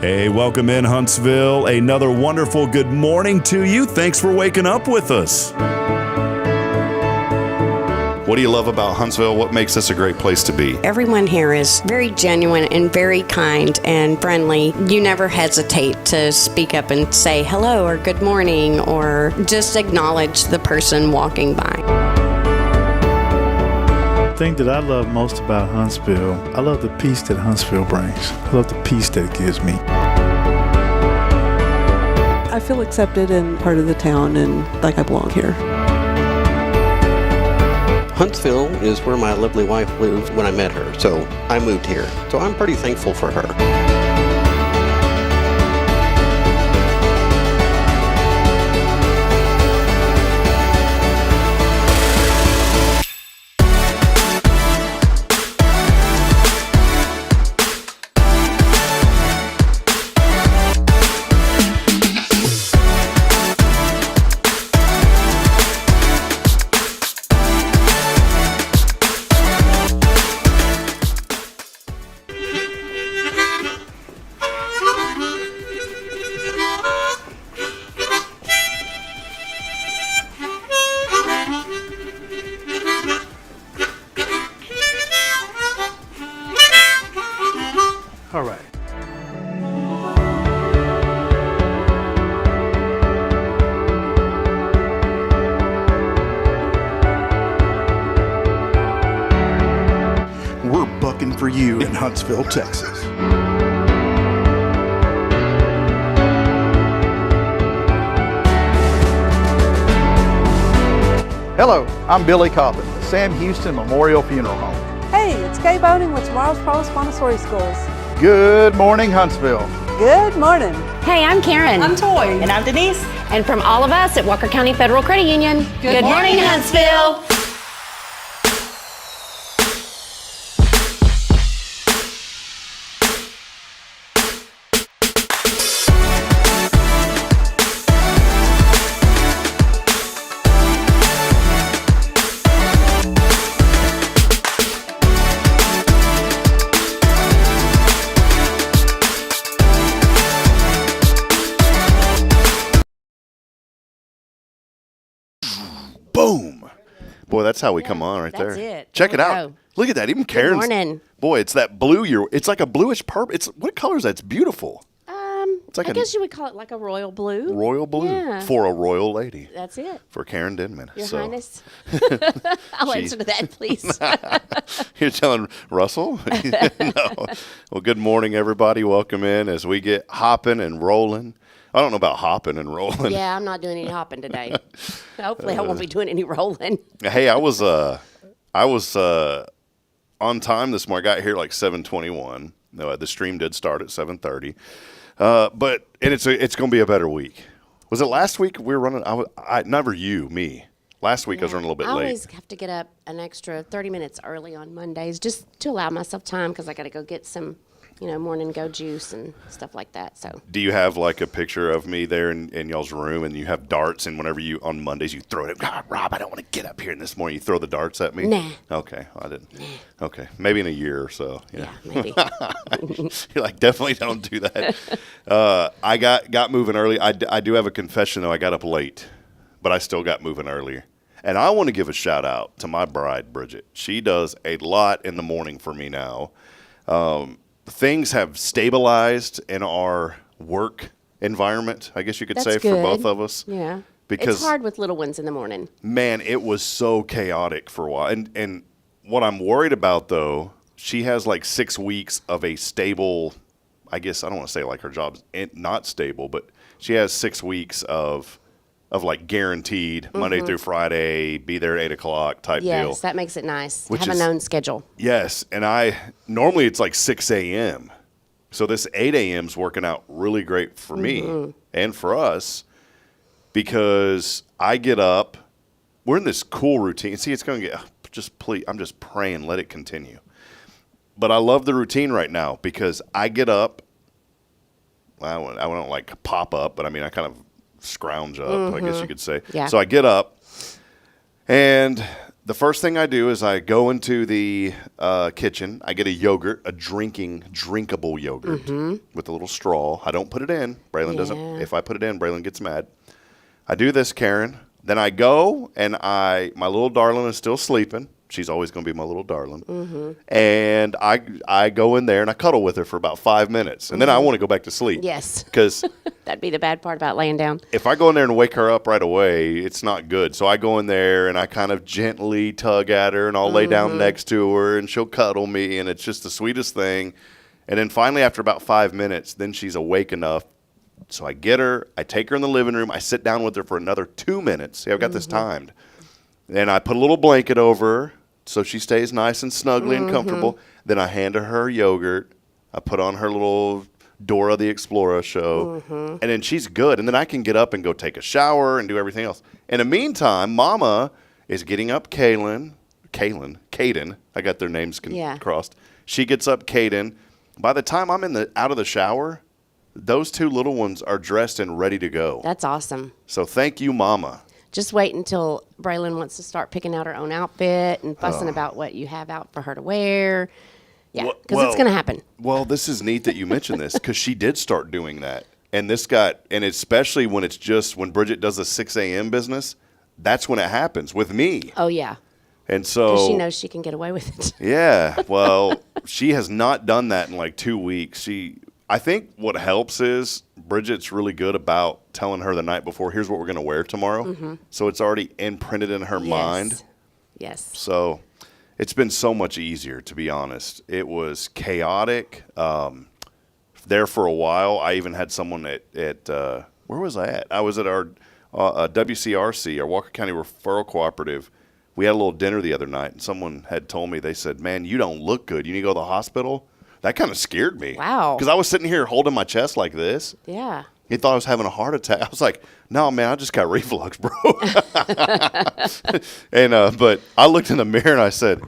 Hey, welcome in Huntsville. Another wonderful good morning to you. Thanks for waking up with us. What do you love about Huntsville? What makes this a great place to be? Everyone here is very genuine and very kind and friendly. You never hesitate to speak up and say hello or good morning or just acknowledge the person walking by. The thing that I love most about Huntsville, I love the peace that Huntsville brings. I love the peace that it gives me. I feel accepted and part of the town and like I belong here. Huntsville is where my lovely wife lived when I met her, so I moved here. So I'm pretty thankful for her. All right. We're bucking for you in Huntsville, Texas. Hello, I'm Billy Coppin, the Sam Houston Memorial Funeral Home. Hey, it's Kay Boating with Tomorrow's Pros Montessori Schools. Good morning, Huntsville. Good morning. Hey, I'm Karen. I'm Toy. And I'm Denise. And from all of us at Walker County Federal Credit Union, good morning, Huntsville. Boom. Boy, that's how we come on right that's there. it. Check There it we out. go. Look at that. Even Karen's. morning. Boy, it's that blue. It's like a bluish purple. What color is that? It's beautiful. It's like I guess you would call it like a royal blue. Royal blue Yeah. for a royal lady. That's it. For Karen Denman. Your So, Highness. I'll answer to that, please. You're telling Russell? No. Well, good morning, everybody. Welcome in as we get hopping and rolling. I don't know about hopping and rolling. Yeah, I'm not doing any hopping today. Hopefully, I won't be doing any rolling. Hey, I was on time this morning. I got here like 7:21. No, the stream did start at 7:30. But it's going to be a better week. Was it last week we were running? Me. Last week I was running a little bit I late. always have to get up an extra 30 minutes early on Mondays just to allow myself time because I got to go get some, morning go juice and stuff like that. So. Do you have like a picture of me there in y'all's room and you have darts and whenever on Mondays you throw it, God, Rob, I don't want to get up here this morning. You throw the darts at me? Nah. Okay. I didn't. Nah. Okay. Maybe in a year or so. Yeah, maybe. You're like, definitely don't do that. I got moving early. I do have a confession though. I got up late, but I still got moving earlier. And I want to give a shout out to my bride, Bridget. She does a lot in the morning for me now. Things have stabilized in our work environment, I guess you could say, for both of us. Yeah. Because it's hard with little ones in the morning. Man, it was so chaotic for a while. And what I'm worried about, though, she has like 6 weeks of a stable, I guess, I don't want to say like her job's not stable, but she has 6 weeks of like guaranteed Monday through Friday, be there at 8 o'clock type deal. Yes, that makes it nice. Have a known schedule. Yes, and normally it's like 6 a.m. So this 8 a.m. is working out really great for me and for us because I get up. We're in this cool routine. See, it's going to get, I'm just praying, let it continue. But I love the routine right now because I get up. I don't like pop up, but I mean, I kind of scrounge up, I guess you could say. Yeah. So I get up, and the first thing I do is I go into the kitchen. I get a yogurt, a drinkable yogurt with a little straw. I don't put it in. Braylon doesn't. If I put it in, Braylon gets mad. I do this, Karen. Then I go and my little darling is still sleeping. She's always going to be my little darling. And I go in there and I cuddle with her for about 5 minutes. And then I want to go back to sleep. Yes. Because That'd be the bad part about laying down. if I go in there and wake her up right away, it's not good. So I go in there and I kind of gently tug at her and I'll lay down next to her and she'll cuddle me. And it's just the sweetest thing. And then finally, after about 5 minutes, then she's awake enough. So I get her, I take her in the living room, I sit down with her for another 2 minutes. See, I've got this timed. Then I put a little blanket over her so she stays nice and snuggly and comfortable. Then I hand her yogurt. I put on her little Dora the Explorer show. And then she's good. And then I can get up and go take a shower and do everything else. In the meantime, Mama is getting up Caden. I got their names crossed. She gets up Caden. By the time I'm out of the shower, those two little ones are dressed and ready to go. That's awesome. So thank you, Mama. Just wait until Braylon wants to start picking out her own outfit and fussing about what you have out for her to wear. Yeah, because it's going to happen. Well, this is neat that you mentioned this because she did start doing that. And especially when Bridget does the 6 a.m. business, that's when it happens with me. Oh, yeah. And so. Because she knows she can get away with it. Yeah. Well, she has not done that in like 2 weeks. I think what helps is Bridget's really good about telling her the night before, here's what we're going to wear tomorrow. So it's already imprinted in her mind. Yes. So it's been so much easier, to be honest. It was chaotic. There for a while, I even had someone at where was I at? I was at our WCRC, our Walker County Referral Cooperative. We had a little dinner the other night, and someone had told me, they said, man, you don't look good. You need to go to the hospital? That kind of scared me. Wow. Because I was sitting here holding my chest like this. Yeah. He thought I was having a heart attack. I was like, no, man, I just got reflux, bro. And but I looked in the mirror and I said,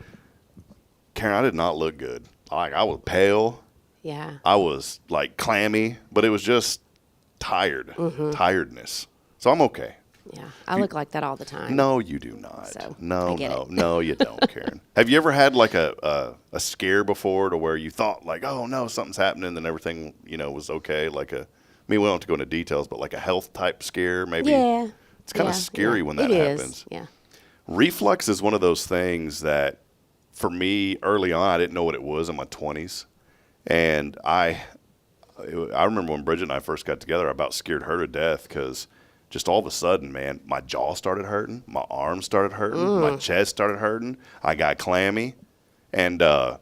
Karen, I did not look good. I was pale. Yeah. I was like clammy, but it was just tiredness. So I'm okay. Yeah. I look like that all the time. No, you do not. So, no, I get it. no, you don't, Karen. Have you ever had like a scare before to where you thought like, oh no, something's happening, and everything was okay? Like I mean, we don't have to go into details, but like a health type scare, maybe. Yeah. It's kind of scary when that it happens. Is. Yeah. Reflux is one of those things that, for me, early on, I didn't know what it was in my 20s, and I remember when Bridget and I first got together, I about scared her to death because. Just all of a sudden, man, my jaw started hurting, my arms started hurting, my chest started hurting, I got clammy, and I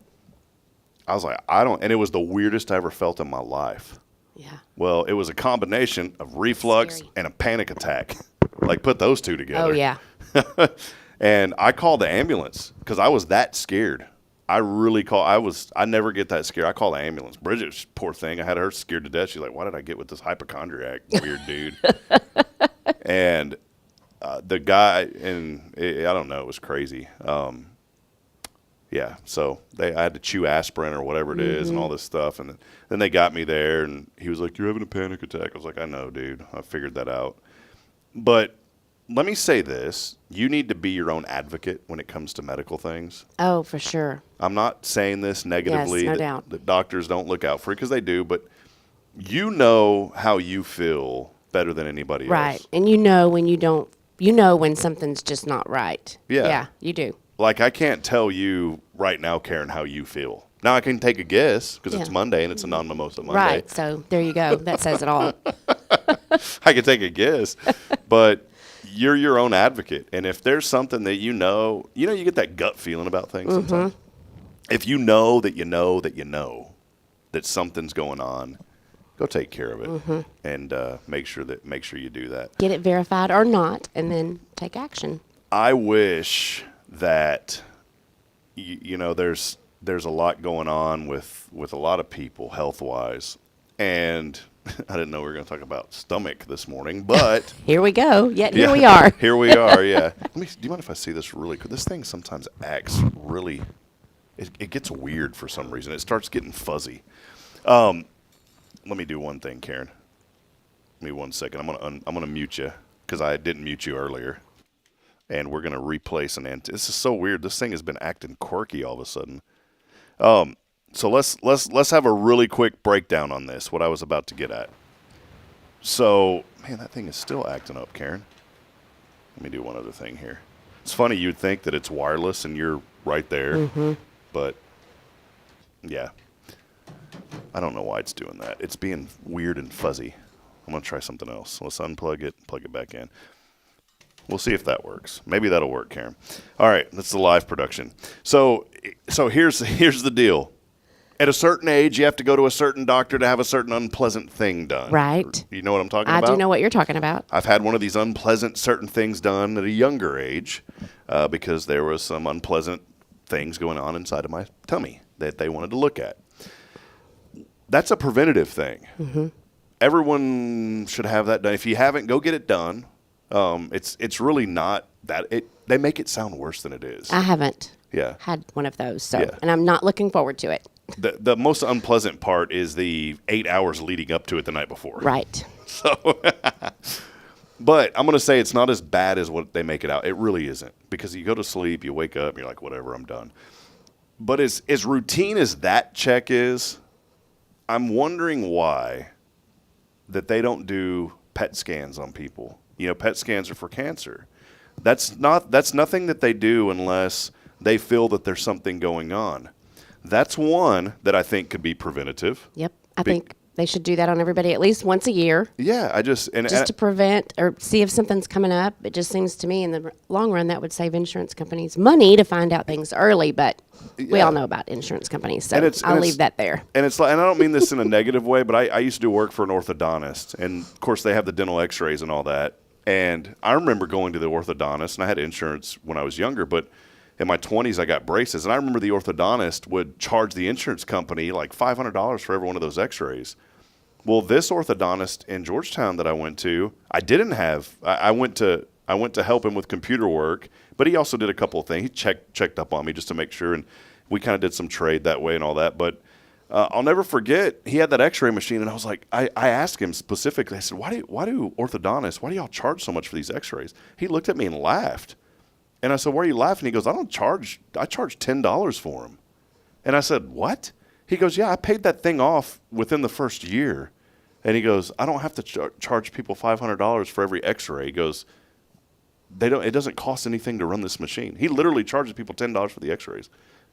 was like, and it was the weirdest I ever felt in my life. Yeah. Well, it was a combination of reflux and a panic attack. Like, put those two together. Oh, yeah. And I called the ambulance because I was that scared. I never get that scared. I call the ambulance. Bridget, poor thing, I had her scared to death. She's like, why did I get with this hypochondriac weird dude? And the guy, I don't know, it was crazy. Yeah, so I had to chew aspirin or whatever it is and all this stuff. And then they got me there, and he was like, you're having a panic attack. I was like, I know, dude. I figured that out. But let me say this. You need to be your own advocate when it comes to medical things. Oh, for sure. I'm not saying this negatively. Yes, no doubt. That doctors don't look out for you because they do, but you know how you feel better than anybody else. Right. And you know when something's just not right. Yeah. Yeah, you do. Like, I can't tell you right now, Karen, how you feel. Now I can take a guess because it's Monday and it's a non-mimosa Monday. Right. So there you go. That says it all. I can take a guess, but you're your own advocate. And if there's something that you get that gut feeling about things sometimes. If you know that you know that you know that something's going on, go take care of it and make sure you do that. Get it verified or not, and then take action. I wish that there's a lot going on with a lot of people health-wise, and I didn't know we were going to talk about stomach this morning, but here we go. Here we are. Here we are. Yeah. Do you mind if I see this really quick? This thing sometimes acts really. It gets weird for some reason. It starts getting fuzzy. Let me do one thing, Karen. Give me 1 second. I'm gonna mute you because I didn't mute you earlier. and we're going to replace an antenna. This is so weird. This thing has been acting quirky all of a sudden. So let's have a really quick breakdown on this, what I was about to get at. So, man, that thing is still acting up, Karen. Let me do one other thing here. It's funny, you'd think that it's wireless and you're right there, but yeah. I don't know why it's doing that. It's being weird and fuzzy. I'm going to try something else. Let's unplug it, plug it back in. We'll see if that works. Maybe that'll work, Karen. All right, that's the live production. So here's the deal. At a certain age, you have to go to a certain doctor to have a certain unpleasant thing done. Right. You know what I'm talking I about? do know what you're talking about. I've had one of these unpleasant certain things done at a younger age because there was some unpleasant things going on inside of my tummy that they wanted to look at. That's a preventative thing. Everyone should have that done. If you haven't, go get it done. It's really not that. They make it sound worse than it is. I haven't Yeah. had one of those, so Yeah. and I'm not looking forward to it. The most unpleasant part is the 8 hours leading up to it the night before. Right. So, but I'm going to say it's not as bad as what they make it out. It really isn't, because you go to sleep, you wake up, and you're like, whatever, I'm done. But as routine as that check is, I'm wondering why that they don't do PET scans on people. You know, PET scans are for cancer. That's nothing that they do unless they feel that there's something going on. That's one that I think could be preventative. Yep. I think they should do that on everybody at least once a year. Yeah, Just to prevent or see if something's coming up. It just seems to me in the long run that would save insurance companies money to find out things early, but we all know about insurance companies, so I'll leave that there. And it's like, and I don't mean this in a negative way, but I used to do work for an orthodontist, and of course they have the dental x-rays and all that. And I remember going to the orthodontist, and I had insurance when I was younger, but in my 20s I got braces, and I remember the orthodontist would charge the insurance company like $500 for every one of those x-rays. Well, this orthodontist in Georgetown that I went to, I went to help him with computer work, but he also did a couple of things. He checked up on me just to make sure, and we kind of did some trade that way and all that. But I'll never forget, he had that x-ray machine, and I was like, I asked him specifically, I said, why do y'all charge so much for these x-rays? He looked at me and laughed. And I said, why are you laughing? He goes, I charge $10 for them. And I said, what? He goes, yeah, I paid that thing off within the first year. And he goes, I don't have to charge people $500 for every x-ray. He goes, it doesn't cost anything to run this machine. He literally charges people $10 for the x-rays.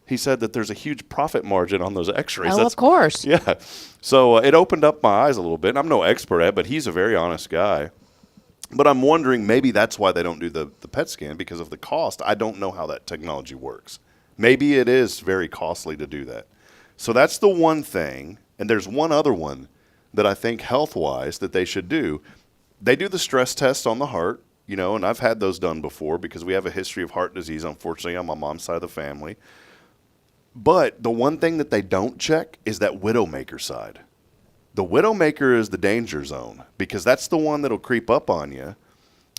He said that there's a huge profit margin on those x-rays. Oh, of course. Yeah. So it opened up my eyes a little bit. And I'm no expert at it, but he's a very honest guy. But I'm wondering, maybe that's why they don't do the PET scan, because of the cost. I don't know how that technology works. Maybe it is very costly to do that. So that's the one thing. And there's one other one that I think health-wise that they should do. They do the stress test on the heart, you know, and I've had those done before because we have a history of heart disease, unfortunately, on my mom's side of the family. But the one thing that they don't check is that widowmaker side. The widowmaker is the danger zone, because that's the one that'll creep up on you.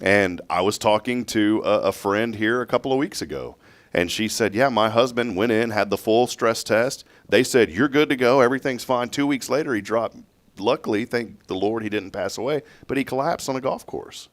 And I was talking to a friend here a couple of weeks ago, and she said, yeah, my husband went in, had the full stress test. They said, you're good to go. Everything's fine. 2 weeks later, he dropped. Luckily, thank the Lord, he didn't pass away, but he collapsed on a golf course.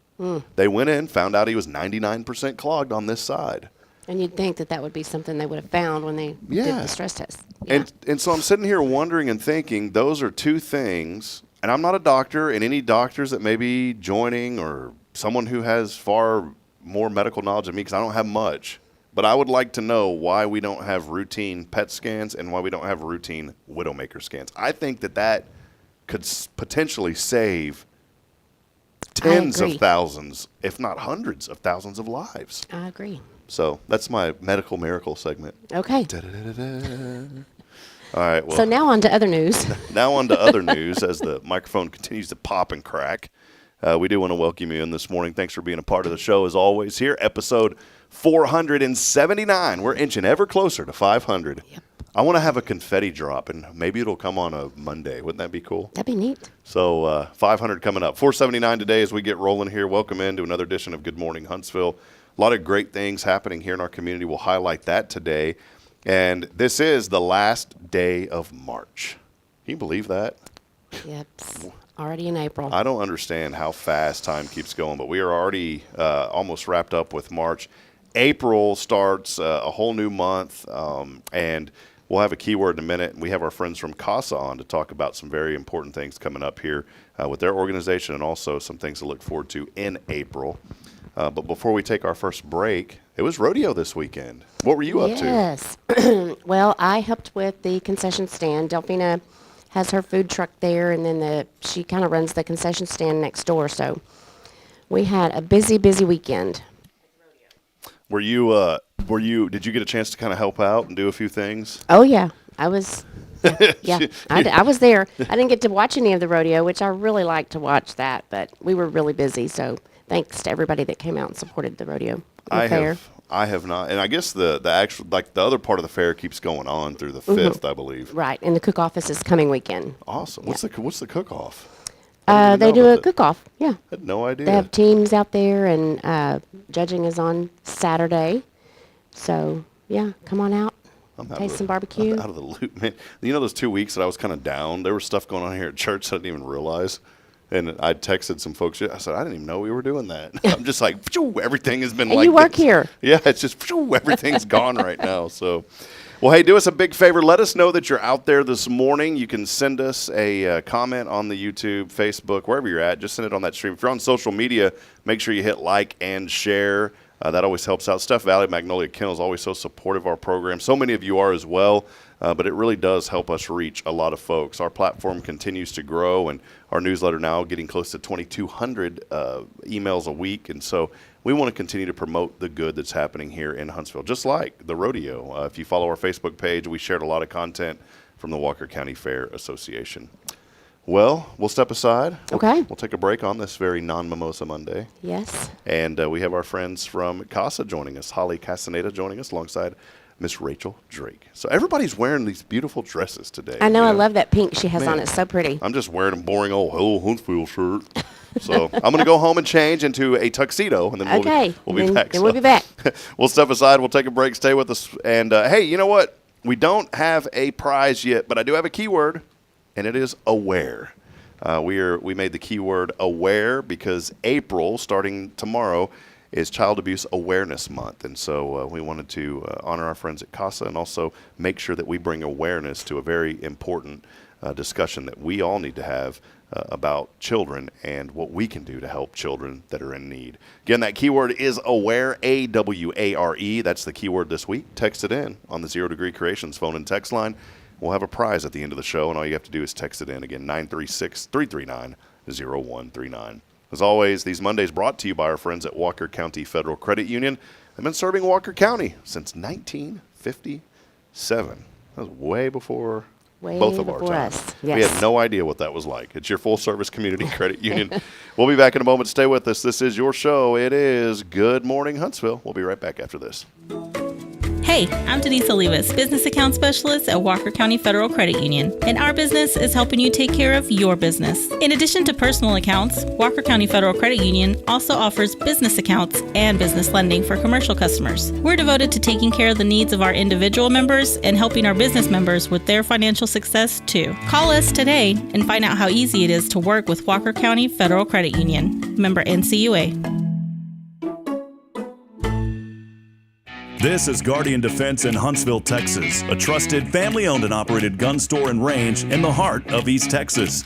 They went in, found out he was 99% clogged on this side. And you'd think that would be something they would have found when they did the stress test. Yeah. And so I'm sitting here wondering and thinking, those are two things, and I'm not a doctor, and any doctors that may be joining or someone who has far more medical knowledge than me, because I don't have much, but I would like to know why we don't have routine PET scans and why we don't have routine widowmaker scans. I think that could potentially save tens of thousands, if not hundreds of thousands of lives. I agree. So that's my medical miracle segment. Okay. All right. Well, so now on to other news. Now on to other news as the microphone continues to pop and crack. We do want to welcome you in this morning. Thanks for being a part of the show as always here. Episode 479. We're inching ever closer to 500. Yep. I want to have a confetti drop, and maybe it'll come on a Monday. Wouldn't that be cool? That'd be neat. So 500 coming up. 479 today as we get rolling here. Welcome into another edition of Good Morning Huntsville. A lot of great things happening here in our community. We'll highlight that today. And this is the last day of March. Can you believe that? Yep. Already in April. I don't understand how fast time keeps going, but we are already almost wrapped up with March. April starts a whole new month, and we'll have a keyword in a minute. We have our friends from CASA on to talk about some very important things coming up here with their organization, and also some things to look forward to in April. But before we take our first break, it was rodeo this weekend. What were you up to? Yes. Well, I helped with the concession stand. Delphina has her food truck there, and then she kind of runs the concession stand next door. So we had a busy weekend. Did you get a chance to kind of help out and do a few things? Oh yeah, I was. Yeah, I was there. I didn't get to watch any of the rodeo, which I really like to watch that, but we were really busy. So thanks to everybody that came out and supported the rodeo. I have not, and I guess the actual, like, the other part of the fair keeps going on through the 5th, I believe. Right, and the cook-off is this coming weekend. Awesome. What's the cook-off? They do a cook-off. Yeah. I had no idea. They have teams out there, and judging is on Saturday. So yeah, come on out. Taste some barbecue. I'm out of the loop, man. You know, those 2 weeks that I was kind of down, there was stuff going on here at church I didn't even realize. And I texted some folks. I said, I didn't even know we were doing that. I'm just like, everything has been and like you work this. here. Yeah, it's just, everything's gone right now. So, well, hey, do us a big favor. Let us know that you're out there this morning. You can send us a comment on the YouTube, Facebook, wherever you're at. Just send it on that stream. If you're on social media, make sure you hit like and share. That always helps out. Steph Valley, Magnolia Kennel is always so supportive of our program. So many of you are as well, but it really does help us reach a lot of folks. Our platform continues to grow, and our newsletter now getting close to 2,200 emails a week. And so we want to continue to promote the good that's happening here in Huntsville, just like the rodeo. If you follow our Facebook page, we shared a lot of content from the Walker County Fair Association. Well, we'll step aside. Okay. We'll take a break on this very non-Mimosa Monday. Yes. And we have our friends from CASA joining us. Holly Castaneda joining us alongside Miss Rachel Drake. So everybody's wearing these beautiful dresses today. I know. I love that pink she has on. It's so pretty. I'm just wearing a boring old Huntsville shirt. So I'm going to go home and change into a tuxedo, and then we'll be back. Then we'll be back. We'll step aside. We'll take a break. Stay with us. And, hey, you know what? We don't have a prize yet, but I do have a keyword. And it is aware. We made the keyword aware because April, starting tomorrow, is Child Abuse Awareness Month. And so we wanted to honor our friends at CASA and also make sure that we bring awareness to a very important discussion that we all need to have about children and what we can do to help children that are in need. Again, that keyword is aware, AWARE. That's the keyword this week. Text it in on the Zero Degree Creations phone and text line. We'll have a prize at the end of the show, and all you have to do is text it in. Again, 936-339-0139. As always, these Mondays brought to you by our friends at Walker County Federal Credit Union. They've been serving Walker County since 1957. That was way before both of our times. Yes. We had no idea what that was like. It's your full-service community credit union. We'll be back in a moment. Stay with us. This is your show. It is Good Morning Huntsville. We'll be right back after this. Hey, I'm Denise Olivas, Business Account Specialist at Walker County Federal Credit Union, and our business is helping you take care of your business. In addition to personal accounts, Walker County Federal Credit Union also offers business accounts and business lending for commercial customers. We're devoted to taking care of the needs of our individual members and helping our business members with their financial success too. Call us today and find out how easy it is to work with Walker County Federal Credit Union. Member NCUA. This is Guardian Defense in Huntsville, Texas, a trusted family-owned and operated gun store and range in the heart of East Texas.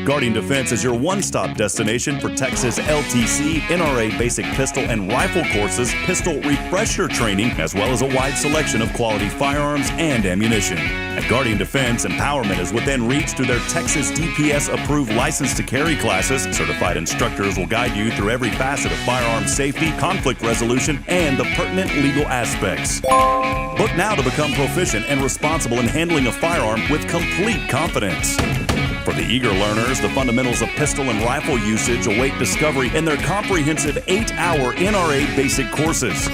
Guardian Defense is your one-stop destination for Texas LTC, NRA basic pistol and rifle courses, pistol refresher training, as well as a wide selection of quality firearms and ammunition. At Guardian Defense, empowerment is within reach through their Texas DPS-approved license to carry classes. Certified instructors will guide you through every facet of firearm safety, conflict resolution, and the pertinent legal aspects. Book now to become proficient and responsible in handling a firearm with complete confidence. For the eager learners, the fundamentals of pistol and rifle usage await discovery in their comprehensive 8-hour NRA basic courses.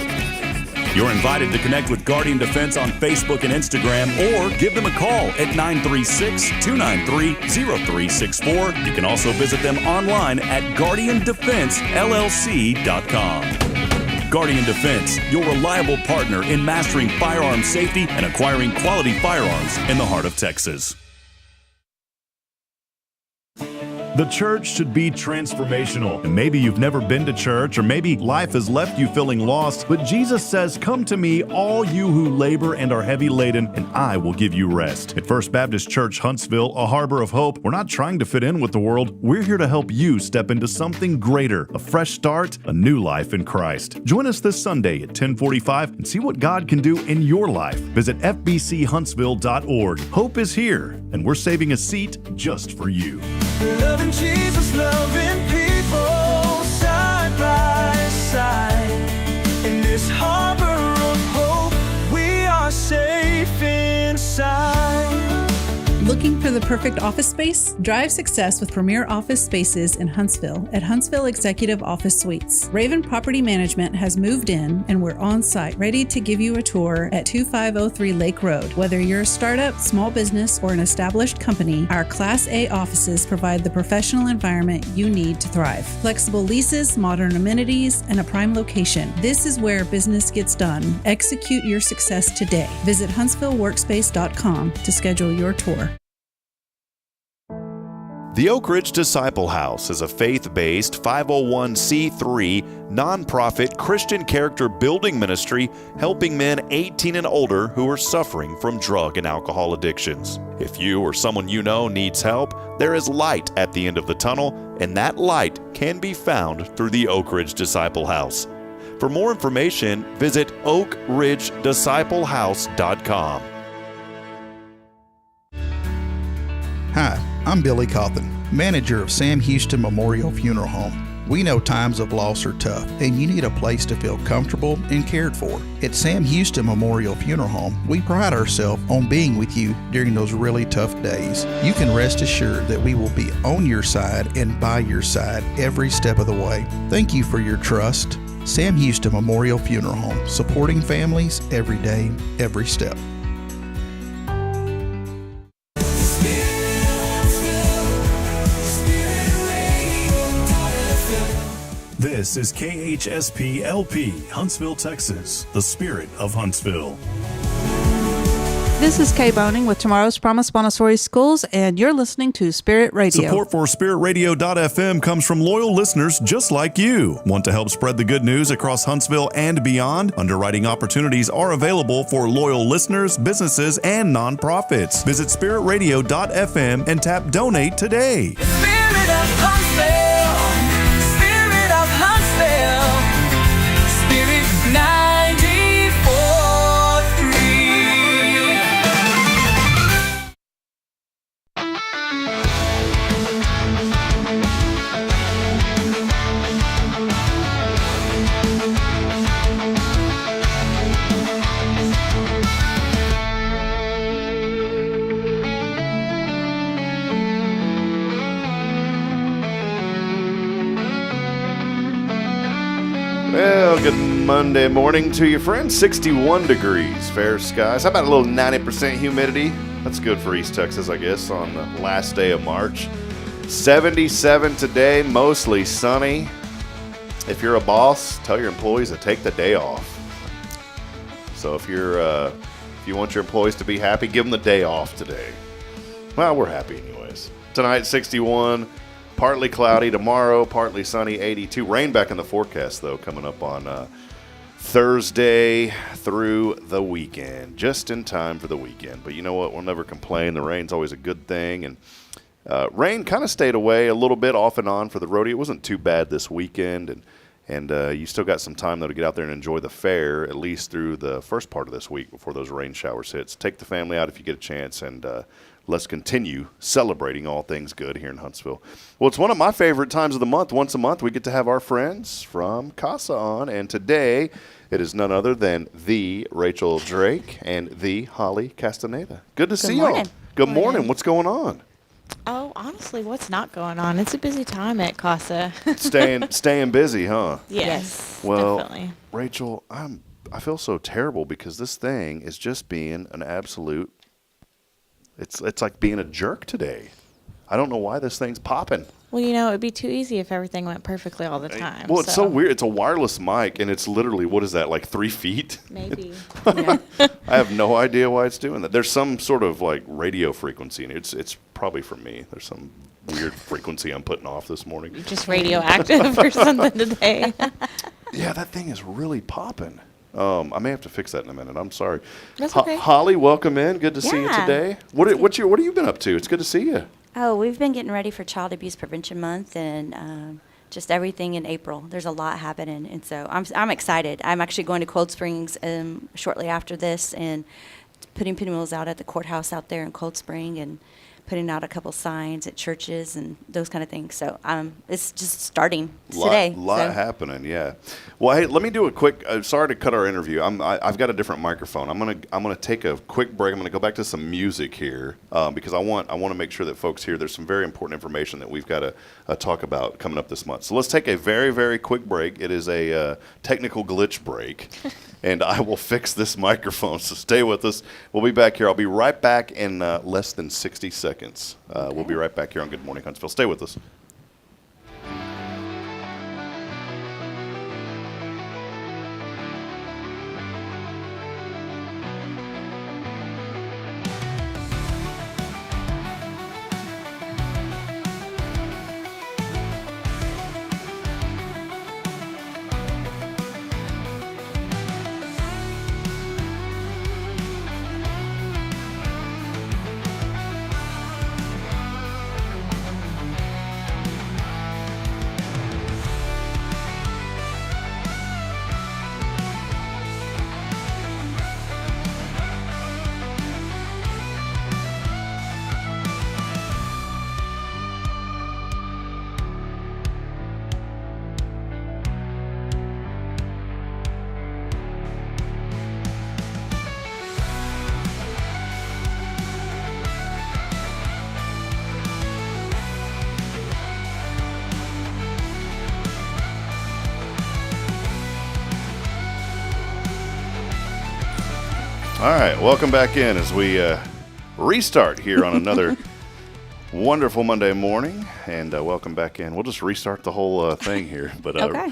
You're invited to connect with Guardian Defense on Facebook and Instagram, or give them a call at 936-293-0364. You can also visit them online at guardiandefensellc.com. Guardian Defense, your reliable partner in mastering firearm safety and acquiring quality firearms in the heart of Texas. The church should be transformational. And maybe you've never been to church, or maybe life has left you feeling lost, but Jesus says, "Come to me, all you who labor and are heavy laden, and I will give you rest." At First Baptist Church Huntsville, a harbor of hope, we're not trying to fit in with the world. We're here to help you step into something greater, a fresh start, a new life in Christ. Join us this Sunday at 10:45 and see what God can do in your life. Visit fbchuntsville.org. Hope is here, and we're saving a seat just for you. Loving Jesus, loving people side by side. In this harbor of hope, we are safe inside. Looking for the perfect office space? Drive success with premier office spaces in Huntsville at Huntsville Executive Office Suites. Raven Property Management has moved in, and we're on site, ready to give you a tour at 2503 Lake Road. Whether you're a startup, small business, or an established company, our Class A offices provide the professional environment you need to thrive. Flexible leases, modern amenities, and a prime location. This is where business gets done. Execute your success today. Visit HuntsvilleWorkspace.com to schedule your tour. The Oak Ridge Disciple House is a faith-based 501c3 nonprofit Christian character building ministry helping men 18 and older who are suffering from drug and alcohol addictions. If you or someone you know needs help, there is light at the end of the tunnel, and that light can be found through the Oak Ridge Disciple House. For more information, visit oakridgedisciplehouse.com. Hi, I'm Billy Cawthon, manager of Sam Houston Memorial Funeral Home. We know times of loss are tough, and you need a place to feel comfortable and cared for. At Sam Houston Memorial Funeral Home, we pride ourselves on being with you during those really tough days. You can rest assured that we will be on your side and by your side every step of the way. Thank you for your trust. Sam Houston Memorial Funeral Home, supporting families every day, every step. This is KHSP-LP, Huntsville, Texas, the spirit of Huntsville. This is Kay Boning with Tomorrow's Promise Montessori Schools, and you're listening to Spirit Radio. Support for SpiritRadio.fm comes from loyal listeners just like you. Want to help spread the good news across Huntsville and beyond? Underwriting opportunities are available for loyal listeners, businesses, and nonprofits. Visit SpiritRadio.fm and tap Donate today. Spirit of Huntsville. Spirit of Huntsville. Spirit 94.3. Well, good Monday morning to you, friends. 61 degrees, fair skies. How about a little 90% humidity? That's good for East Texas, I guess, on the last day of March. 77 today, mostly sunny. If you're a boss, tell your employees to take the day off. So if you want your employees to be happy, give them the day off today. Well, we're happy anyways. Tonight, 61. Partly cloudy tomorrow, partly sunny, 82. Rain back in the forecast, though, coming up on Thursday through the weekend. Just in time for the weekend. But you know what? We'll never complain. The rain's always a good thing. And rain kind of stayed away a little bit off and on for the rodeo. It wasn't too bad this weekend. And you still got some time, though, to get out there and enjoy the fair, at least through the first part of this week before those rain showers hit. Take the family out if you get a chance, and let's continue celebrating all things good here in Huntsville. Well, it's one of my favorite times of the month. Once a month, we get to have our friends from CASA on, and today it is none other than the Rachel Drake and the Holly Castaneda. Good to see y'all. Good morning. What's going on? Oh, honestly, what's not going on? It's a busy time at CASA. Staying busy, huh? Yes, well, definitely. Rachel, I feel so terrible because this thing is just being an absolute. It's like being a jerk today. I don't know why this thing's popping. Well, you know, it'd be too easy if everything went perfectly all the time. Well, it's so weird. It's a wireless mic, and it's literally, what is that, like 3 feet? Maybe. I have no idea why it's doing that. There's some sort of like radio frequency, and it's probably for me. There's some weird frequency I'm putting off this morning. Just radioactive or something today. Yeah, that thing is really popping. I may have to fix that in a minute. I'm sorry. That's okay. Holly, welcome in. Good to see you Yeah. today. What have you been up to? It's good to see you. Oh, we've been getting ready for Child Abuse Prevention Month and just everything in April. There's a lot happening, and so I'm excited. I'm actually going to Cold Springs shortly after this and putting pinwheels out at the courthouse out there in Cold Spring and putting out a couple signs at churches and those kind of things. So it's just starting today. Lot happening, yeah. Well, hey, let me do a quick. Sorry to cut our interview. I've got a different microphone. I'm gonna take a quick break. I'm gonna go back to some music here because I want to make sure that folks hear. There's some very important information that we've got to talk about coming up this month. So let's take a very, very quick break. It is a technical glitch break. And I will fix this microphone, so stay with us. We'll be back here. I'll be right back in less than 60 seconds. We'll be right back here on Good Morning Huntsville. Stay with us. All right, welcome back in as we restart here on another wonderful Monday morning, and welcome back in. We'll just restart the whole thing here. But Okay.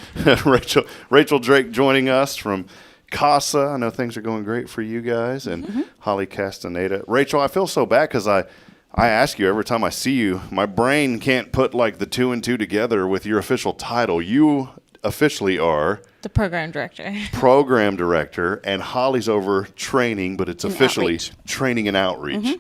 Rachel Drake joining us from CASA. I know things are going great for you guys, and Holly Castaneda. Rachel, I feel so bad because I ask you every time I see you, my brain can't put like the 2 and 2 together with your official title. You officially are The program director. program director, and Holly's over training, but it's officially outreach. training and outreach.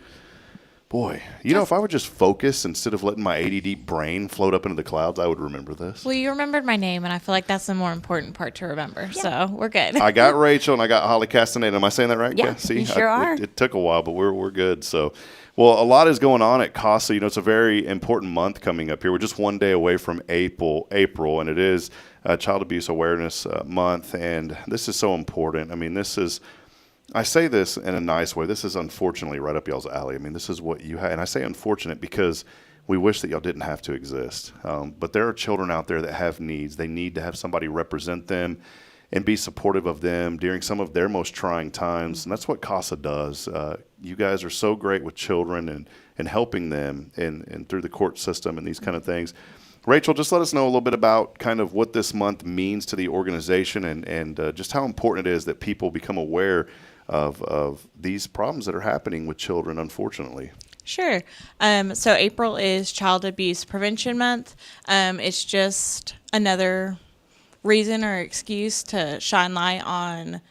Boy, you know, if I would just focus instead of letting my ADD brain float up into the clouds, I would remember this. Well, you remembered my name, and I feel like that's the more important part to remember. So we're good. I got Rachel and I got Holly Castaneda. Am I saying that right? Yeah, you sure are. It took a while, but we're good. So, well, a lot is going on at CASA. You know, it's a very important month coming up here. We're just one day away from April, and it is Child Abuse Awareness Month, and this is so important. I mean, I say this in a nice way. This is unfortunately right up y'all's alley. I mean, this is what you have, and I say unfortunate because we wish that y'all didn't have to exist. But there are children out there that have needs. They need to have somebody represent them and be supportive of them during some of their most trying times, and that's what CASA does. You guys are so great with children and helping them and through the court system and these kind of things. Rachel, just let us know a little bit about kind of what this month means to the organization and just how important it is that people become aware of these problems that are happening with children, unfortunately. Sure. So April is Child Abuse Prevention Month. It's just another reason or excuse to shine light on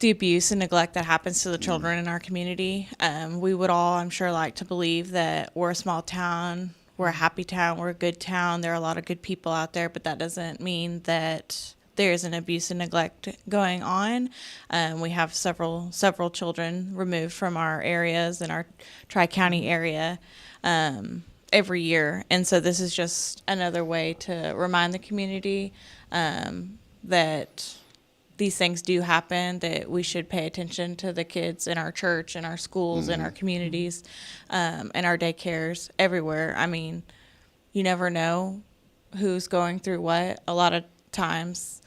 the abuse and neglect that happens to the children in our community. We would all, I'm sure, like to believe that we're a small town, we're a happy town, we're a good town. There are a lot of good people out there, but that doesn't mean that there's an abuse and neglect going on. We have several children removed from our areas in our Tri-County area every year. And so this is just another way to remind the community that these things do happen, that we should pay attention to the kids in our church, in our schools, in our communities, and our daycares everywhere. I mean, you never know who's going through what. A lot of times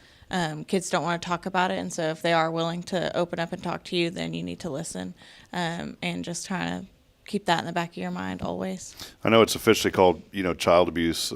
kids don't want to talk about it, and so if they are willing to open up and talk to you, then you need to listen and just kind of keep that in the back of your mind always. I know it's officially called, Child Abuse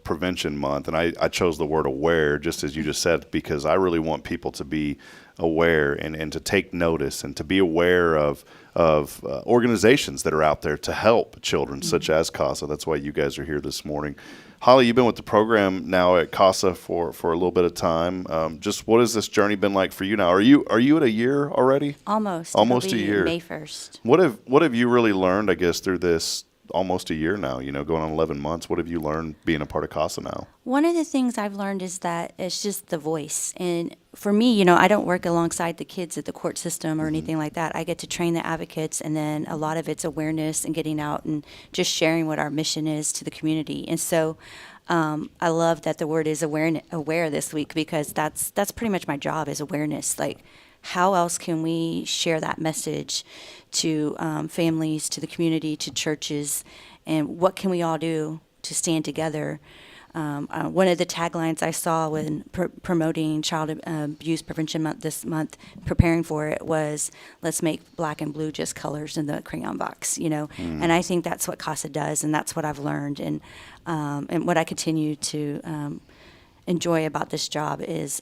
Prevention Month, and I chose the word aware, just as you just said, because I really want people to be aware and to take notice and to be aware of organizations that are out there to help children, such as CASA. That's why you guys are here this morning. Holly, you've been with the program now at CASA for a little bit of time. Just what has this journey been like for you now? Are you at a year already? Almost. Almost It'll a be year. May 1st. What have you really learned, I guess, through this almost a year now, going on 11 months? What have you learned being a part of CASA now? One of the things I've learned is that it's just the voice. And for me, I don't work alongside the kids at the court system or anything like that. I get to train the advocates, and then a lot of it's awareness and getting out and just sharing what our mission is to the community. And so I love that the word is aware this week, because that's pretty much my job, is awareness. Like, how else can we share that message to families, to the community, to churches, and what can we all do to stand together? One of the taglines I saw when promoting Child Abuse Prevention Month this month, preparing for it, was, let's make black and blue just colors in the crayon box, And I think that's what CASA does, and that's what I've learned. And what I continue to enjoy about this job is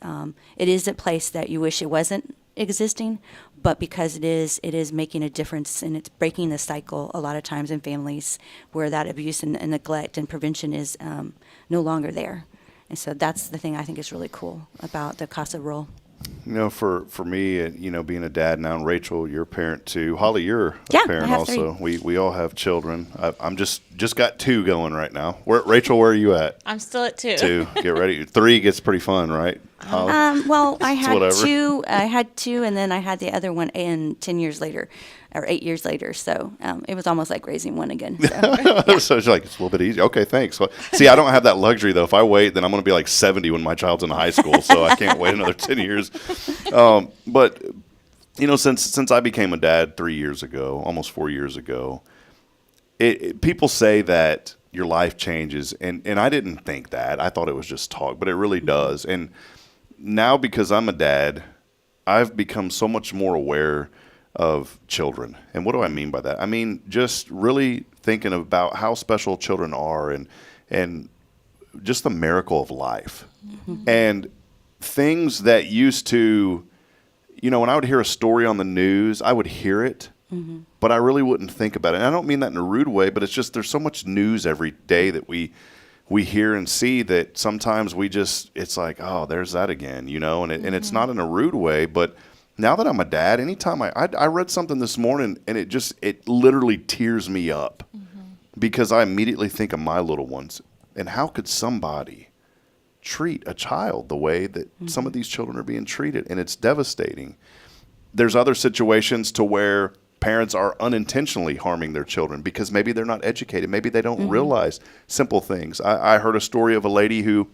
it is a place that you wish it wasn't existing, but because it is making a difference, and it's breaking the cycle a lot of times in families where that abuse and neglect and prevention is no longer there. And so that's the thing I think is really cool about the CASA role. For me, being a dad now, and Rachel, you're a parent too. Holly, you're Yeah, a parent I have also. 3. We all have children. I'm just got 2 going right now. Rachel, where are you at? I'm still at 2. 2. Get ready. 3 gets pretty fun, right? Holly? Well, I had whatever. 2. I had 2, and then I had the other one 10 years later, or 8 years later. So it was almost like raising one again. So, So it's like, it's a little bit easier. Okay, thanks. Well, see, I don't have that luxury though. If I wait, then I'm going to be like 70 when my child's in high school. So I can't wait another 10 years. But since I became a dad 3 years ago, almost 4 years ago, people say that your life changes, and I didn't think that. I thought it was just talk, but it really does. And now, because I'm a dad, I've become so much more aware of children. And what do I mean by that? I mean, just really thinking about how special children are, and just the miracle of life. Mm-hmm. And things that used to, when I would hear a story on the news, I would hear it, mm-hmm. but I really wouldn't think about it. And I don't mean that in a rude way, but it's just, there's so much news every day that we hear and see that sometimes it's like, oh, there's that again, and and it's not in a rude way. But now that I'm a dad, anytime I read something this morning, and it literally tears me up, mm-hmm. because I immediately think of my little ones, and how could somebody treat a child the way that mm-hmm. some of these children are being treated? And it's devastating. There's other situations to where parents are unintentionally harming their children because maybe they're not educated. Maybe they don't mm-hmm. realize simple things. I heard a story of a lady who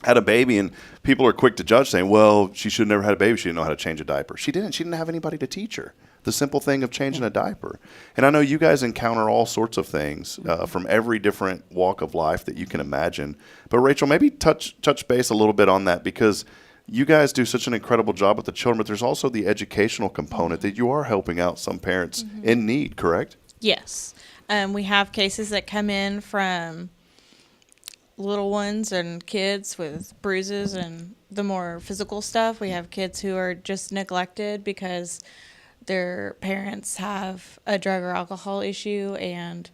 had a baby, and people are quick to judge, saying, well, she should have never had a baby. She didn't know how to change a diaper. She didn't have anybody to teach her the simple thing of changing a diaper. And I know you guys encounter all sorts of things from every different walk of life that you can imagine. But Rachel, maybe touch base a little bit on that, because you guys do such an incredible job with the children, but there's also the educational component that you are helping out some parents mm-hmm. in need, correct? Yes. We have cases that come in from little ones and kids with bruises and the more physical stuff. We have kids who are just neglected because their parents have a drug or alcohol issue, and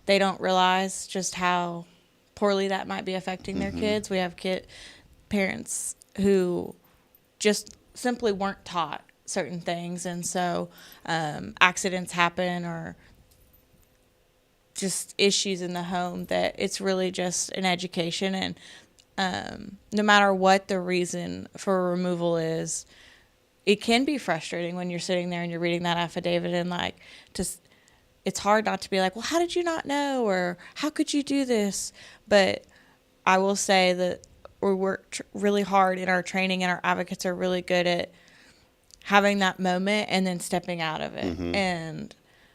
they don't realize just how poorly that might be affecting their mm-hmm. kids. We have parents who just simply weren't taught certain things, and so accidents happen or just issues in the home that it's really just an education. And no matter what the reason for removal is, it can be frustrating when you're sitting there and you're reading that affidavit, and it's hard not to be like, well, how did you not know, or how could you do this? But I will say that we work really hard in our training, and our advocates are really good at having that moment and then stepping out of it mm-hmm. and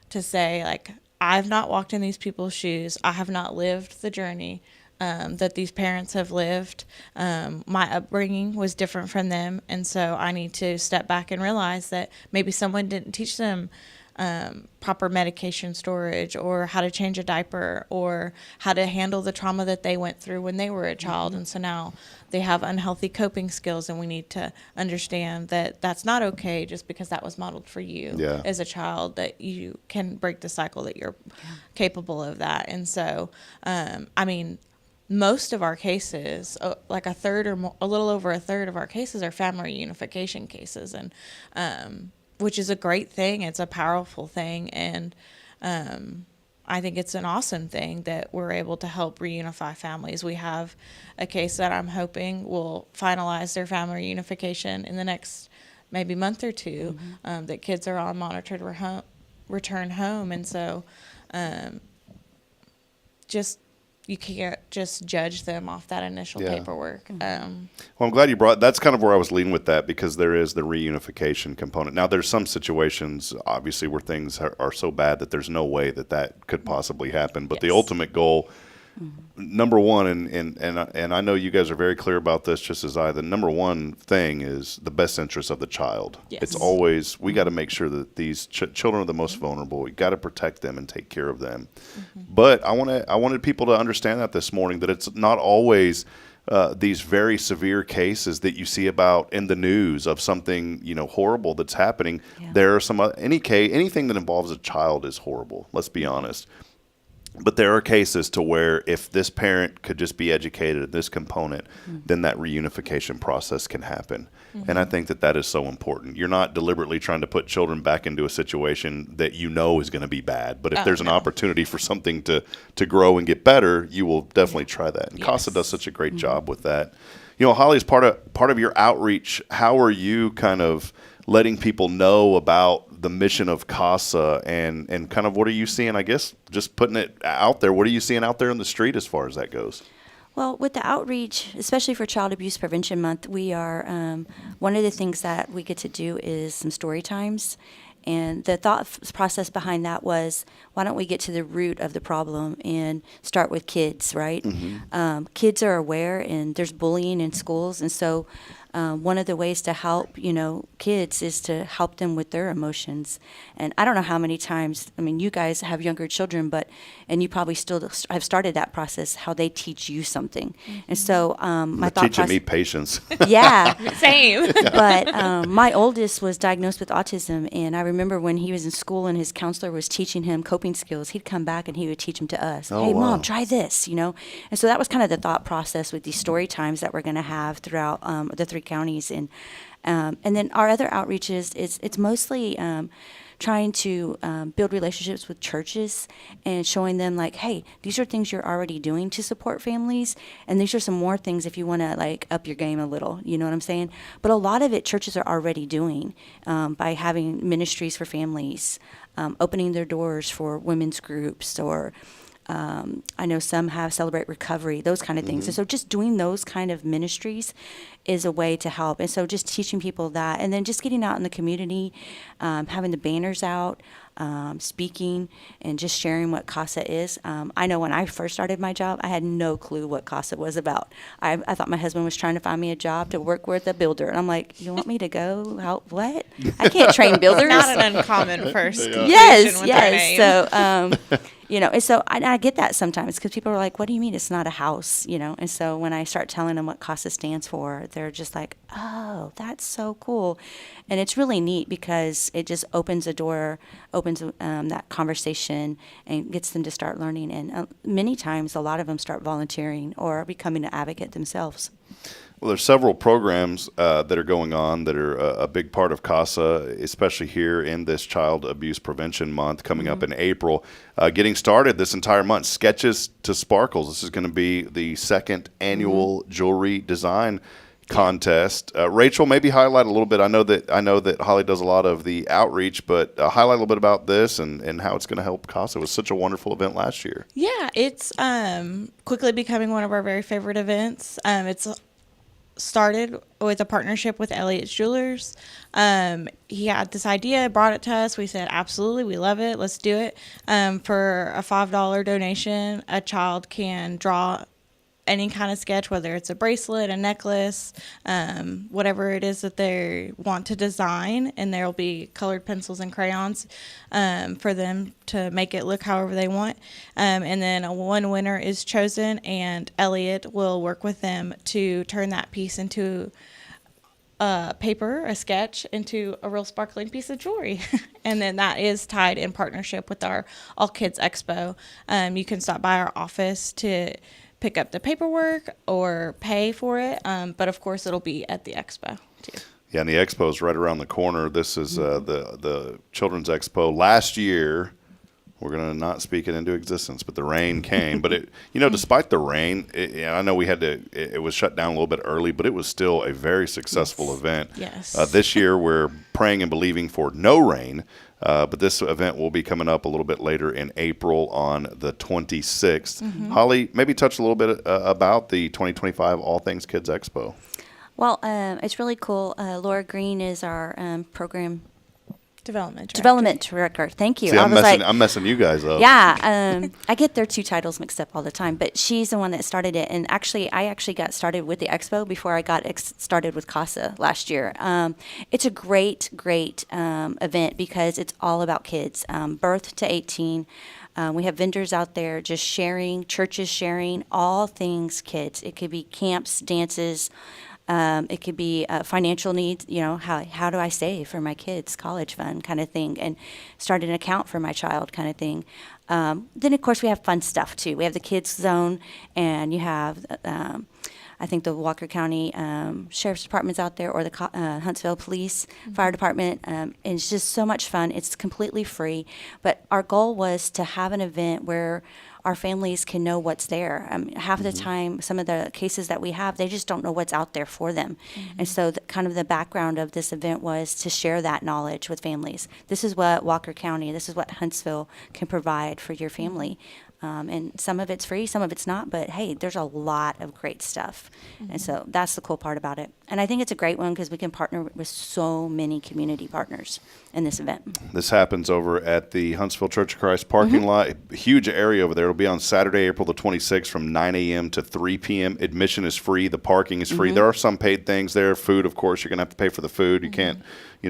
to say, like, I've not walked in these people's shoes. I have not lived the journey that these parents have lived. My upbringing was different from them, and so I need to step back and realize that maybe someone didn't teach them proper medication storage, or how to change a diaper, or how to handle the trauma that they went through when they were a child. And so now they have unhealthy coping skills, and we need to understand that that's not okay just because that was modeled for you as a child, that you can break the cycle, that you're capable of that. And so, I mean, most of our cases, like a third or more, a little over a third of our cases are family reunification cases, and which is a great thing. It's a powerful thing, and I think it's an awesome thing that we're able to help reunify families. We have a case that I'm hoping will finalize their family reunification in the next maybe month or two, that kids are on monitored return home, and so you can't just judge them off that initial paperwork. Well, I'm glad you that's kind of where I was leading with that, because there is the reunification component. Now, there's some situations, obviously, where things are so bad that there's no way that could possibly happen. But the ultimate goal, number one, and I know you guys are very clear about this, just as the number one thing is the best interest of the child. It's always, we got to make sure that these children are the most vulnerable. We got to protect them and take care of them. But I wanted people to understand that this morning, that it's not always these very severe cases that you see about in the news of something horrible that's happening. There are anything that involves a child is horrible. Let's be honest. But there are cases to where if this parent could just be educated in this component, then that reunification process can happen. And I think that is so important. You're not deliberately trying to put children back into a situation that is going to be bad. But if there's an opportunity for something to grow and get better, you will definitely try that. And CASA does such a great job with that. Holly, as part of your outreach, how are you kind of letting people know about the mission of CASA, and kind of what are you seeing, I guess, just putting it out there, what are you seeing out there in the street as far as that goes? Well, with the outreach, especially for Child Abuse Prevention Month, we are, one of the things that we get to do is some story times. And the thought process behind that was, why don't we get to the root of the problem and start with kids, right? Kids are aware, and there's bullying in schools, and so one of the ways to help, kids is to help them with their emotions. And I don't know how many times, you guys have younger children, and you probably still have started that process, how they teach you something. And so my thought teaching me patience. Yeah. Same. But my oldest was diagnosed with autism, and I remember when he was in school and his counselor was teaching him coping skills, he'd come back and he would teach them to us. Hey, Mom, try this, And so that was kind of the thought process with these story times that we're going to have throughout the 3 counties. And then our other outreaches, it's mostly trying to build relationships with churches and showing them, like, hey, these are things you're already doing to support families, and these are some more things if you want to up your game a little, you know what I'm saying? But a lot of it churches are already doing by having ministries for families, opening their doors for women's groups, or I know some have Celebrate Recovery, those kind of things. And so just doing those kind of ministries is a way to help. And so just teaching people that, and then just getting out in the community, having the banners out, speaking, and just sharing what CASA is. I know when I first started my job, I had no clue what CASA was about. I thought my husband was trying to find me a job to work with a builder. And I'm like, you want me to go help? What? I can't train builders. Not an uncommon first. Yes. So, and so I get that sometimes, because people are like, what do you mean it's not a house? And so when I start telling them what CASA stands for, they're just like, oh, that's so cool. And it's really neat, because it just opens a door, opens that conversation, and gets them to start learning. And many times, a lot of them start volunteering or becoming an advocate themselves. Well, there's several programs that are going on that are a big part of CASA, especially here in this Child Abuse Prevention Month coming up in April. Getting started this entire month, Sketches to Sparkles. This is going to be the 2nd annual jewelry design contest. Rachel, maybe highlight a little bit. I know that Holly does a lot of the outreach, but highlight a little bit about this and how it's going to help CASA. It was such a wonderful event last year. Yeah, it's quickly becoming one of our very favorite events. It's started with a partnership with Elliot's Jewelers. He had this idea, brought it to us. We said, absolutely, we love it. Let's do it. For a $5 donation, a child can draw any kind of sketch, whether it's a bracelet, a necklace, whatever it is that they want to design, and there will be colored pencils and crayons for them to make it look however they want. And then one winner is chosen, and Elliot will work with them to turn that piece into a sketch into a real sparkling piece of jewelry. And then that is tied in partnership with our All Kids Expo. You can stop by our office to pick up the paperwork or pay for it. But of course, it'll be at the expo too. Yeah, and the expo is right around the corner. This is the Children's Expo. Last year, we're going to not speak it into existence, but the rain came. But it, despite the rain, I know it was shut down a little bit early, but it was still a very successful event. Yes. This year, we're praying and believing for no rain. But this event will be coming up a little bit later in April on the 26th. Mm-hmm. Holly, maybe touch a little bit about the 2025 All Things Kids Expo. Well, it's really cool. Laura Green is our program Development director. Thank you. See, I'm messing you guys up. Yeah, I get their two titles mixed up all the time, but she's the one that started it. And I actually got started with the expo before I got started with CASA last year. It's a great event because it's all about kids, birth to 18. We have vendors out there just sharing, churches sharing, all things kids. It could be camps, dances. It could be financial needs, how do I save for my kids' college fund kind of thing, and start an account for my child kind of thing. Then, of course, we have fun stuff, too. We have the kids zone, and you have, I think, the Walker County Sheriff's Department's out there, or the Huntsville Police Fire Department. And it's just so much fun. It's completely free. But our goal was to have an event where our families can know what's there. Half of the time, some of the cases that we have, they just don't know what's out there for them. And so kind of the background of this event was to share that knowledge with families. This is what Walker County, this is what Huntsville can provide for your family. And some of it's free, some of it's not, but hey, there's a lot of great stuff. And so that's the cool part about it. And I think it's a great one because we can partner with so many community partners in this event. This happens over at the Huntsville Church of Christ parking lot. Huge area over there. It'll be on Saturday, April the 26th from 9 a.m. to 3 p.m. Admission is free. The parking is free. There are some paid things there. Food, of course, you're going to have to pay for the food. You can't,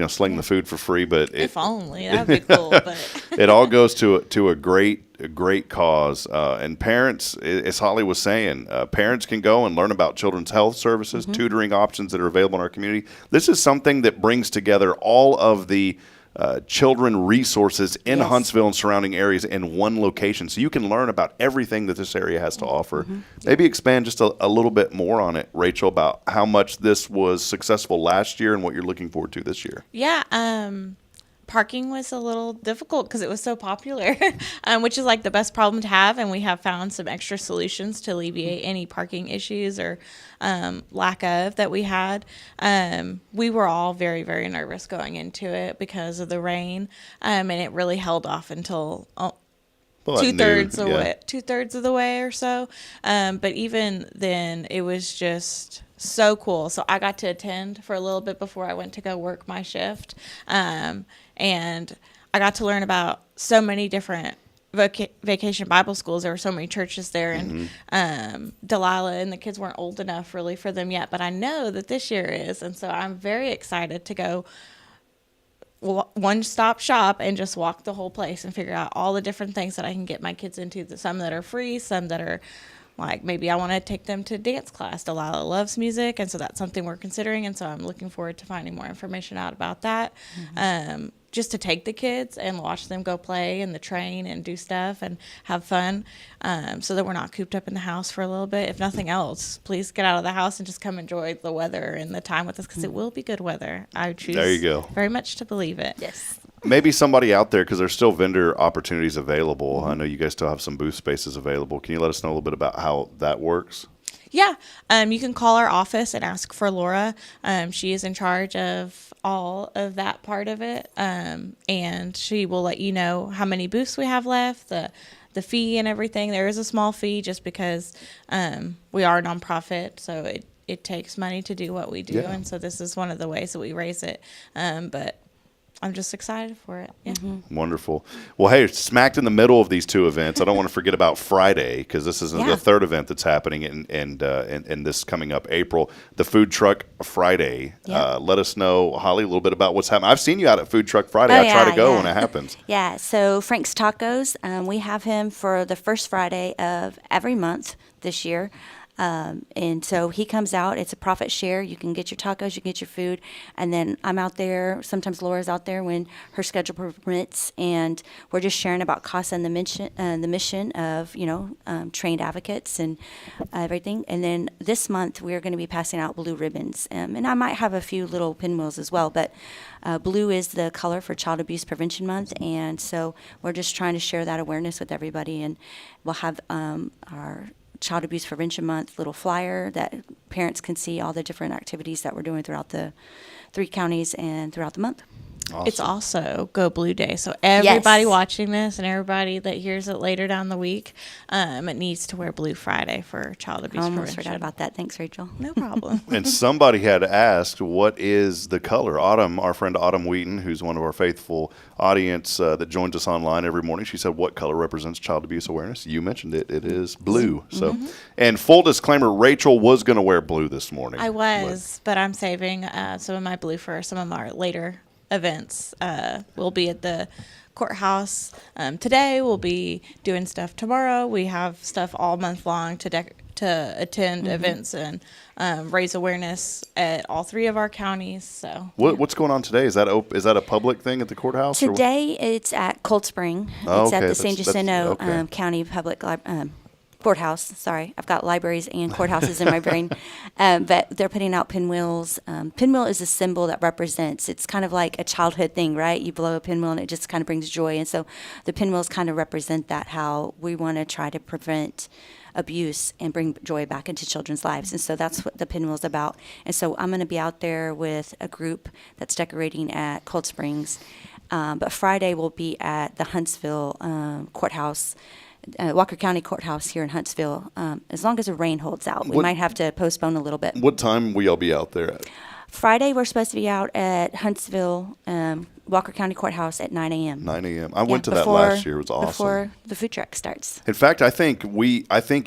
sling the food for free. But if only. That would be cool. But it all goes to a great cause. And parents, as Holly was saying, parents can go and learn about children's health services, tutoring options that are available in our community. This is something that brings together all of the children resources in Huntsville and surrounding areas in one location. So you can learn about everything that this area has to offer. Maybe expand just a little bit more on it, Rachel, about how much this was successful last year and what you're looking forward to this year. Yeah, parking was a little difficult because it was so popular, which is like the best problem to have. And we have found some extra solutions to alleviate any parking issues or lack of that we had. We were all very, very nervous going into it because of the rain, and it really held off until two-thirds of the way or so. But even then, it was just so cool. So I got to attend for a little bit before I went to go work my shift. And I got to learn about so many different vacation Bible schools. There were so many churches there, and Delilah and the kids weren't old enough really for them yet, but I know that this year is. And so I'm very excited to go one-stop shop and just walk the whole place and figure out all the different things that I can get my kids into. Some that are free, some that are like maybe I want to take them to dance class. Delilah loves music, and so that's something we're considering. And so I'm looking forward to finding more information out about that. Just to take the kids and watch them go play in the train and do stuff and have fun, so that we're not cooped up in the house for a little bit. If nothing else, please get out of the house and just come enjoy the weather and the time with us, because it will be good weather. I choose there you go. very much to believe it. Yes. Maybe somebody out there, because there's still vendor opportunities available. I know you guys still have some booth spaces available. Can you let us know a little bit about how that works? Yeah, you can call our office and ask for Laura. She is in charge of all of that part of it, and she will let you know how many booths we have left, the fee and everything. There is a small fee just because we are a nonprofit, so it takes money to do what we do, and so this is one of the ways that we raise it. But I'm just excited for it. Yeah. Wonderful. Well, hey, smacked in the middle of these two events, I don't want to forget about Friday, because this is the third event that's happening in this coming up April, the Food Truck Friday. Let us know, Holly, a little bit about what's happening. I've seen you out at Food Truck Friday. I try to go when it happens. Yeah, so Frank's Tacos, we have him for the first Friday of every month this year. And so he comes out. It's a profit share. You can get your tacos, you can get your food, and then I'm out there. Sometimes Laura's out there when her schedule permits, and we're just sharing about CASA and the mission of trained advocates and everything. And then this month we're going to be passing out blue ribbons, and I might have a few little pinwheels as well. But blue is the color for Child Abuse Prevention Month, and so we're just trying to share that awareness with everybody. And we'll have our Child Abuse Prevention Month little flyer that parents can see all the different activities that we're doing throughout the 3 counties and throughout the month. Awesome. It's also Go Blue Day. So everybody watching this and everybody that hears it later down the week, it needs to wear Blue Friday for child abuse prevention. I almost forgot about that. Thanks, Rachel. No problem. And somebody had asked, what is the color? Autumn, our friend Autumn Wheaton, who's one of our faithful audience that joins us online every morning, she said, what color represents child abuse awareness? You mentioned it. It is blue. So, and full disclaimer, Rachel was going to wear blue this morning. I was, but I'm saving some of my blue for some of my later events. We'll be at the courthouse today. We'll be doing stuff tomorrow. We have stuff all month long to attend events and raise awareness at all 3 of our counties. So what's going on today? Is that a public thing at the courthouse? Today it's at Cold Spring. It's at the San Jacinto County Public Courthouse. Sorry, I've got libraries and courthouses in my brain. But they're putting out pinwheels. Pinwheel is a symbol that represents, it's kind of like a childhood thing, right? You blow a pinwheel and it just kind of brings joy. And so the pinwheels kind of represent that, how we want to try to prevent abuse and bring joy back into children's lives. And so that's what the pinwheel's about. And so I'm going to be out there with a group that's decorating at Cold Springs. But Friday we'll be at the Huntsville courthouse, Walker County Courthouse here in Huntsville, as long as the rain holds out. We might have to postpone a little bit. What time will y'all be out there at? Friday, we're supposed to be out at Huntsville, Walker County Courthouse at 9 a.m. 9 a.m. I went to that last year. It was awesome. Before the food truck starts. In fact, I think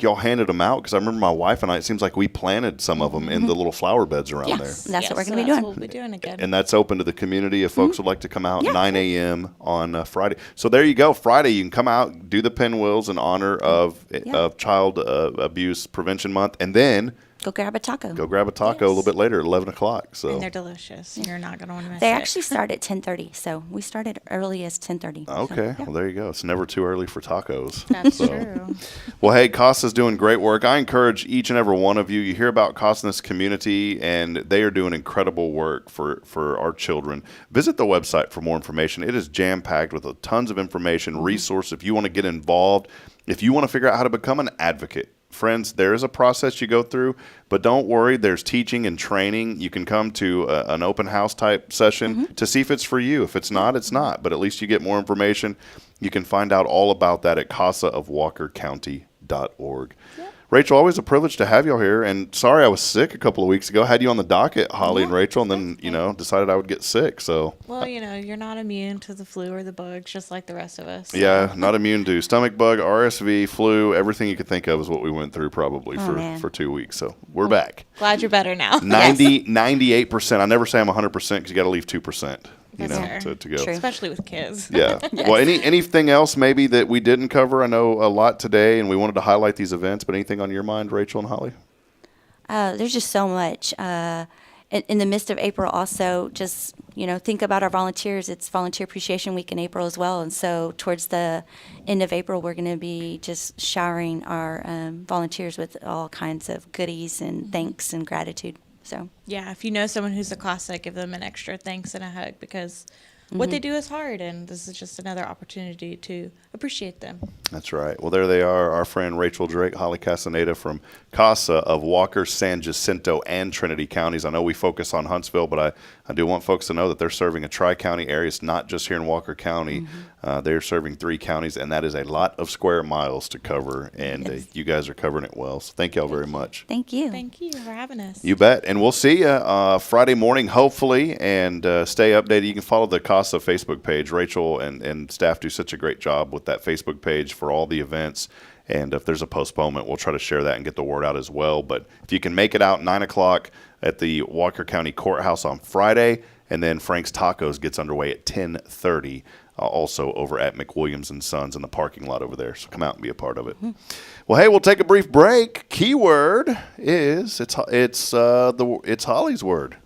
y'all handed them out, because I remember my wife and I, it seems like we planted some of them in the little flower beds around there. That's what we're going to be doing. We'll be doing again. And that's open to the community if folks would like to come out 9 a.m. on Friday. So there you go. Friday, you can come out, do the pinwheels in honor of Child Abuse Prevention Month, and then go grab a taco. A little bit later at 11 o'clock. So. And they're delicious. You're not going to want to miss it. They actually start at 10:30, so we started early as 10:30. Okay, well, there you go. It's never too early for tacos. That's true. Well, hey, CASA's doing great work. I encourage each and every one of you. You hear about CASA in this community, and they are doing incredible work for our children. Visit the website for more information. It is jam-packed with tons of information, resources if you want to get involved, if you want to figure out how to become an advocate. Friends, there is a process you go through, but don't worry. There's teaching and training. You can come to an open house type session to see if it's for you. If it's not, it's not. But at least you get more information. You can find out all about that at casaofwalkercounty.org. Yep. Rachel, always a privilege to have you here. And sorry, I was sick a couple of weeks ago. I had you on the docket, Holly and Rachel, and then, decided I would get sick. So, well, you're not immune to the flu or the bugs, just like the rest of us. So. Yeah, not immune to stomach bug, RSV, flu, everything you could think of is what we went through probably for 2 weeks. So we're back. Glad you're better now. 98%. I never say I'm 100% because you got to leave 2%. To go. True. Especially with kids. Yeah. Yes. Well, anything else maybe that we didn't cover? I know a lot today, and we wanted to highlight these events, but anything on your mind, Rachel and Holly? There's just so much. In the midst of April also, just, think about our volunteers. It's Volunteer Appreciation Week in April as well. And so towards the end of April, we're going to be just showering our volunteers with all kinds of goodies and thanks and gratitude. So yeah, if you know someone who's a CASA, give them an extra thanks and a hug, because what they do is hard, and this is just another opportunity to appreciate them. That's right. Well, there they are, our friend Rachel Drake, Holly Castaneda from CASA of Walker, San Jacinto, and Trinity counties. I know we focus on Huntsville, but I do want folks to know that they're serving a tri-county area. It's not just here in Walker County. They're serving 3 counties, and that is a lot of square miles to cover, and you guys are covering it well. So thank y'all very much. Thank you. Thank you for having us. You bet. And we'll see you Friday morning, hopefully, and stay updated. You can follow the CASA Facebook page. Rachel and staff do such a great job with that Facebook page for all the events. And if there's a postponement, we'll try to share that and get the word out as well. But if you can make it out 9 o'clock at the Walker County Courthouse on Friday, and then Frank's Tacos gets underway at 10:30, also over at McWilliams & Sons in the parking lot over there. So come out and be a part of it. Well, hey, we'll take a brief break. Keyword is it's Holly's word.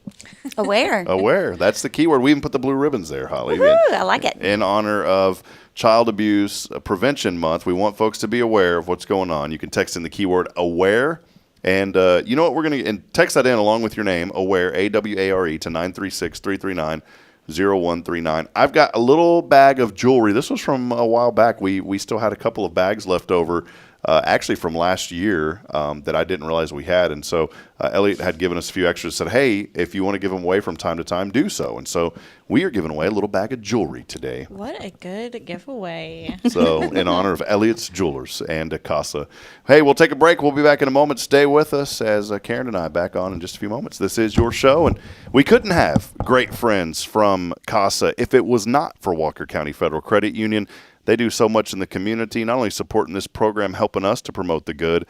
Aware. Aware. That's the keyword. We even put the blue ribbons there, Holly. Woo-hoo, I like it. In honor of Child Abuse Prevention Month, we want folks to be aware of what's going on. You can text in the keyword aware. And you know what? We're going to text that in along with your name, aware, AWARE, to 936-339-0139. I've got a little bag of jewelry. This was from a while back. We still had a couple of bags left over, actually from last year, that I didn't realize we had. And so Elliot had given us a few extras, said, hey, if you want to give them away from time to time, do so. And so we are giving away a little bag of jewelry today. What a good giveaway. So in honor of Elliot's Jewelers and CASA. Hey, we'll take a break. We'll be back in a moment. Stay with us as Karen and I back on in just a few moments. This is your show, and we couldn't have great friends from CASA if it was not for Walker County Federal Credit Union. They do so much in the community, not only supporting this program, helping us to promote the good,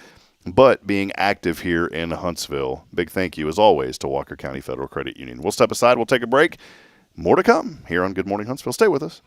but being active here in Huntsville. Big thank you, as always, to Walker County Federal Credit Union. We'll step aside. We'll take a break. More to come here on Good Morning Huntsville. Stay with us.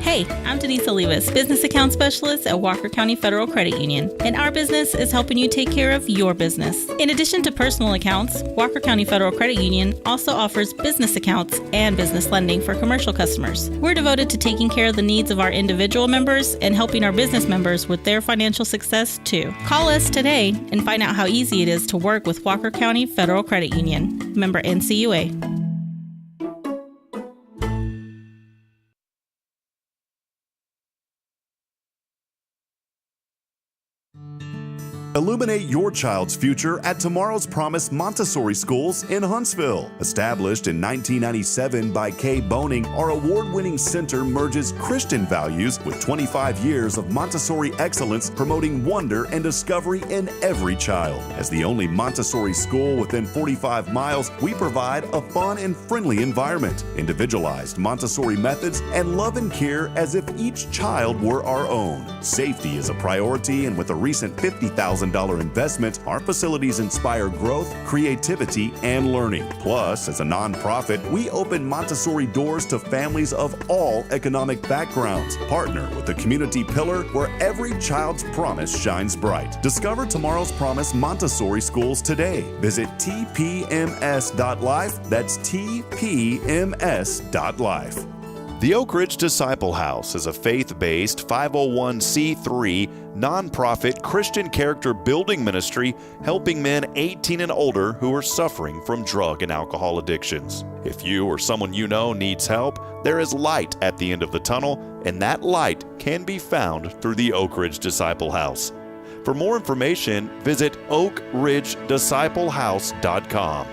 Hey, I'm Denise Olivas, Business Account Specialist at Walker County Federal Credit Union, and our business is helping you take care of your business. In addition to personal accounts, Walker County Federal Credit Union also offers business accounts and business lending for commercial customers. We're devoted to taking care of the needs of our individual members and helping our business members with their financial success too. Call us today and find out how easy it is to work with Walker County Federal Credit Union. Member NCUA. Illuminate your child's future at Tomorrow's Promise Montessori Schools in Huntsville. Established in 1997 by Kay Boning, our award-winning center merges Christian values with 25 years of Montessori excellence, promoting wonder and discovery in every child. As the only Montessori school within 45 miles, we provide a fun and friendly environment, individualized Montessori methods, and love and care as if each child were our own. Safety is a priority, and with a recent $50,000 investment, our facilities inspire growth, creativity, and learning. Plus, as a nonprofit, we open Montessori doors to families of all economic backgrounds. Partner with the community pillar where every child's promise shines bright. Discover Tomorrow's Promise Montessori Schools today. Visit tpms.life. That's tpms.life. The Oak Ridge Disciple House is a faith-based 501c3 nonprofit Christian character building ministry helping men 18 and older who are suffering from drug and alcohol addictions. If you or someone you know needs help, there is light at the end of the tunnel, and that light can be found through the Oak Ridge Disciple House. For more information, visit oakridgedisciplehouse.com.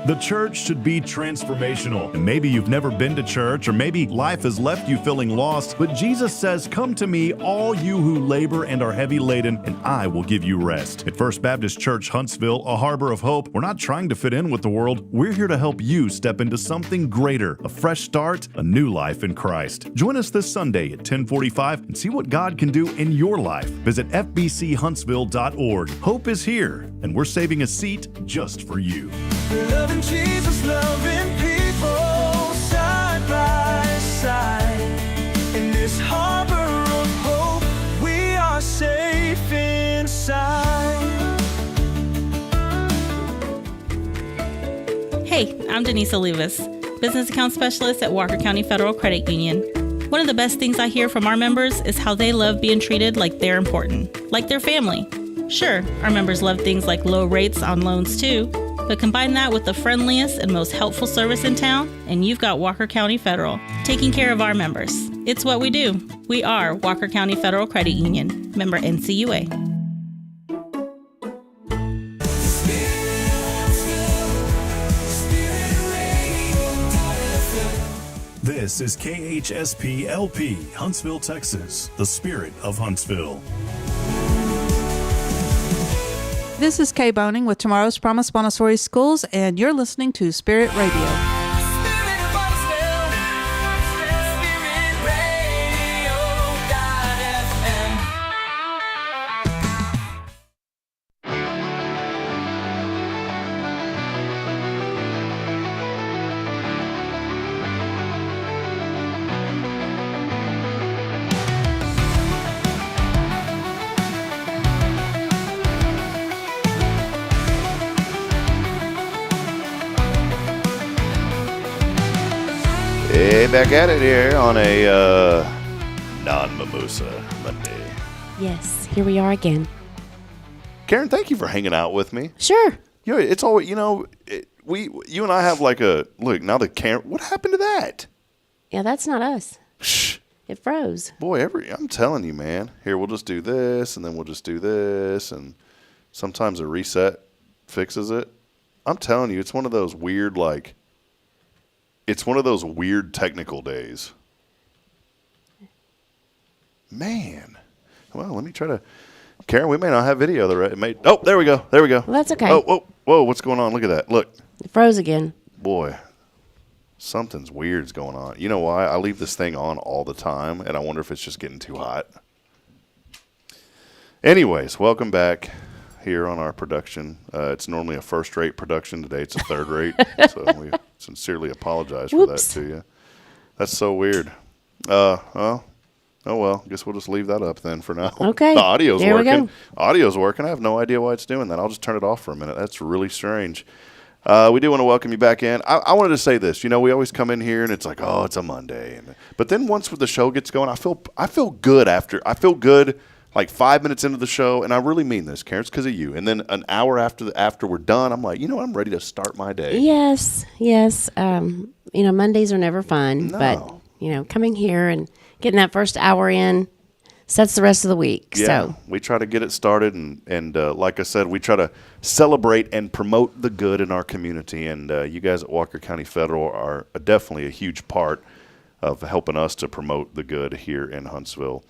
The church should be transformational. And maybe you've never been to church, or maybe life has left you feeling lost, but Jesus says, "Come to me, all you who labor and are heavy laden, and I will give you rest." At First Baptist Church Huntsville, a harbor of hope, we're not trying to fit in with the world. We're here to help you step into something greater, a fresh start, a new life in Christ. Join us this Sunday at 10:45 and see what God can do in your life. Visit fbchuntsville.org. Hope is here, and we're saving a seat just for you. Loving Jesus, loving people side by side. In this harbor of hope, we are safe inside. Hey, I'm Denise Olivas, Business Account Specialist at Walker County Federal Credit Union. One of the best things I hear from our members is how they love being treated like they're important, like their family. Sure, our members love things like low rates on loans too, but combine that with the friendliest and most helpful service in town, and you've got Walker County Federal, taking care of our members. It's what we do. We are Walker County Federal Credit Union, member NCUA. This is KHSP LP, Huntsville, Texas, the spirit of Huntsville. This is Kay Boning with Tomorrow's Promise Montessori Schools, and you're listening to Spirit Radio. Hey, back at it here on a non-mimosa Monday. Yes, here we are again. Karen, thank you for hanging out with me. Sure. It's always, you and I have like a look now. The camera. What happened to that? Yeah, that's not us. Shh. It froze. Boy, I'm telling you, man. Here, we'll just do this, and then we'll just do this, and sometimes a reset fixes it. I'm telling you, it's one of those weird technical days. Man. Well, let me try to. Karen, we may not have video. Oh, there we go. There we go. Well, that's okay. Oh, whoa, what's going on? Look at that. Look. It froze again. Boy, something's weird's going on. You know why? I leave this thing on all the time, and I wonder if it's just getting too hot. Anyways, welcome back here on our production. It's normally a first-rate production. Today it's a third-rate, so we sincerely apologize for that to you. That's so weird. Oh, well, guess we'll just leave that up then for now. Okay. The audio's there working. We go. Audio's working. I have no idea why it's doing that. I'll just turn it off for a minute. That's really strange. We do want to welcome you back in. I wanted to say this. We always come in here and it's like, oh, it's a Monday. But then once the show gets going, I feel good after. I feel good like 5 minutes into the show, and I really mean this, Karen. It's because of you. And then an hour after we're done, I'm like, I'm ready to start my day. Yes. Mondays are never fun, but coming here and getting that first hour in sets the rest of the week. Yeah, so we try to get it started, and like I said, we try to celebrate and promote the good in our community. And you guys at Walker County Federal are definitely a huge part of helping us to promote the good here in Huntsville.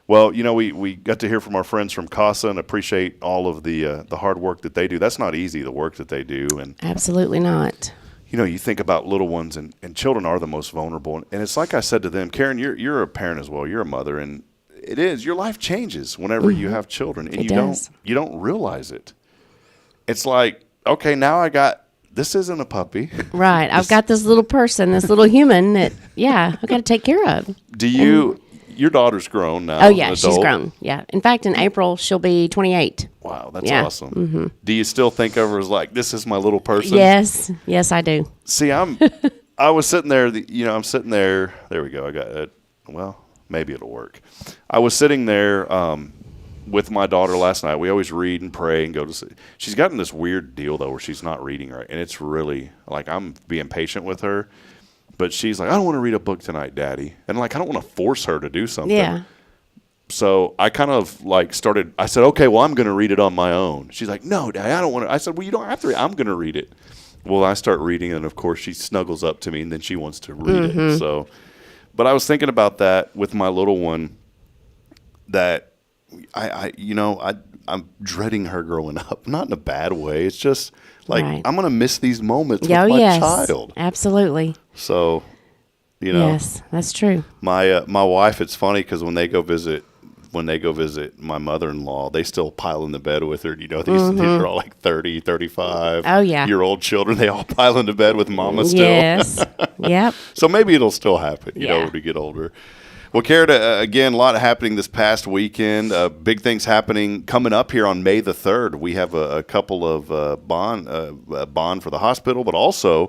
Well, we got to hear from our friends from CASA and appreciate all of the hard work that they do. That's not easy, the work that they do. And absolutely not. You think about little ones, and children are the most vulnerable. And it's like I said to them, Karen, you're a parent as well. You're a mother, and it is. Your life changes whenever you have children, and you don't realize it. It's like, okay, now this isn't a puppy. Right. I've got this little person, this little human that, I've got to take care of. Your daughter's grown now. Oh, yeah, she's grown. Yeah. In fact, in April, she'll be 28. Wow, that's awesome. Mm-hmm. Do you still think of her as like, this is my little person? Yes, I do. See, I was sitting there, I'm sitting there. There we go. I got it. Well, maybe it'll work. I was sitting there with my daughter last night. We always read and pray and go to sleep. She's gotten this weird deal, though, where she's not reading right. And it's really, I'm being patient with her. But she's like, I don't want to read a book tonight, Daddy. And I don't want to force her to do something. Yeah. So I kind of I said, okay, well, I'm going to read it on my own. She's like, no, Daddy, I don't want to. I said, well, you don't have to read. I'm going to read it. Well, I start reading, and of course she snuggles up to me, and then she wants to read it. So, but I was thinking about that with my little one, that I'm dreading her growing up. Not in a bad way. It's just I'm going to miss these moments with my child. Absolutely. So, Yes, that's true. My wife, it's funny because when they go visit my mother-in-law, they still pile in the bed with her. These are all 30, 35 year old children. They all pile into bed with mama still. Yes. Yep. So maybe it'll still happen, when we get older. Well, Kara, again, a lot happening this past weekend. Big things happening coming up here on May the 3rd. We have a couple of bond for the hospital, but also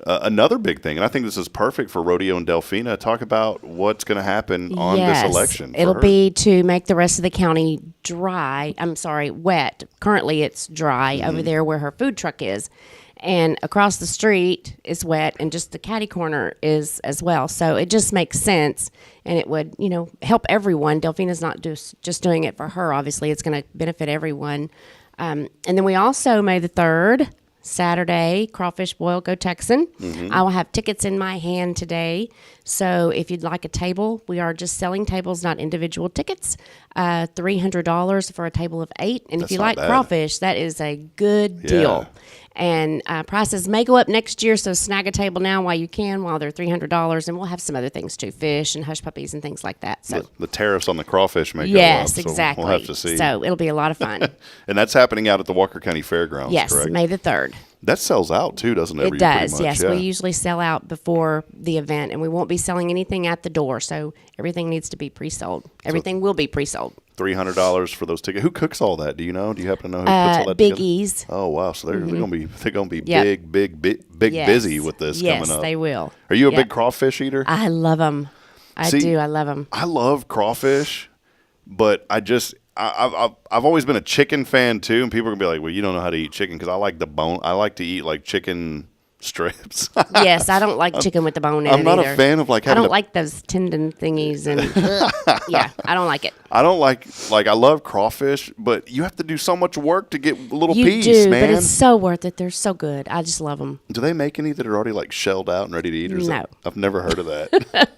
another big thing. And I think this is perfect for Rodeo and Delphina. Talk about what's going to happen on this election. It'll be to make the rest of the county wet. Currently it's dry over there where her food truck is. And across the street is wet, and just the catty corner is as well. So it just makes sense, and it would, help everyone. Delphina's not just doing it for her. Obviously, it's going to benefit everyone. And then we also, May the 3rd, Saturday, Crawfish Boil Go Texan. I will have tickets in my hand today. So if you'd like a table, we are just selling tables, not individual tickets. $300 for a table of 8. And if you like crawfish, that is a good deal. And prices may go up next year, so snag a table now while you can, while they're $300. And we'll have some other things too, fish and hush puppies and things like that. So the tariffs on the crawfish may go up. Yes, exactly. We'll have to see. So it'll be a lot of fun. And that's happening out at the Walker County Fairgrounds, yes, correct? May the 3rd. That sells out too, doesn't it? It does, yes. Yeah. We usually sell out before the event, and we won't be selling anything at the door, so everything needs to be pre-sold. Everything will be pre-sold. $300 for those tickets. Who cooks all that? Do you know? Do you happen to know who puts all that Big together? E's. Oh wow! So they're gonna be big busy with this coming up. Yes, they will. Are you a big crawfish eater? I love them. I do. I love them. I love crawfish, but I've always been a chicken fan too, and people are gonna be like, "Well, you don't know how to eat chicken," because I like the bone. I like to eat like chicken strips. Yes, I don't like chicken with the bone in it I'm not either. a fan of like I having don't like those tendon thingies, and yeah, I don't like it. I don't like I love crawfish, but you have to do so much work to get little You piece, do, man. but it's so worth it. They're so good. I just love them. Do they make any that are already like shelled out and ready to eat? Or is No. I've never heard of that.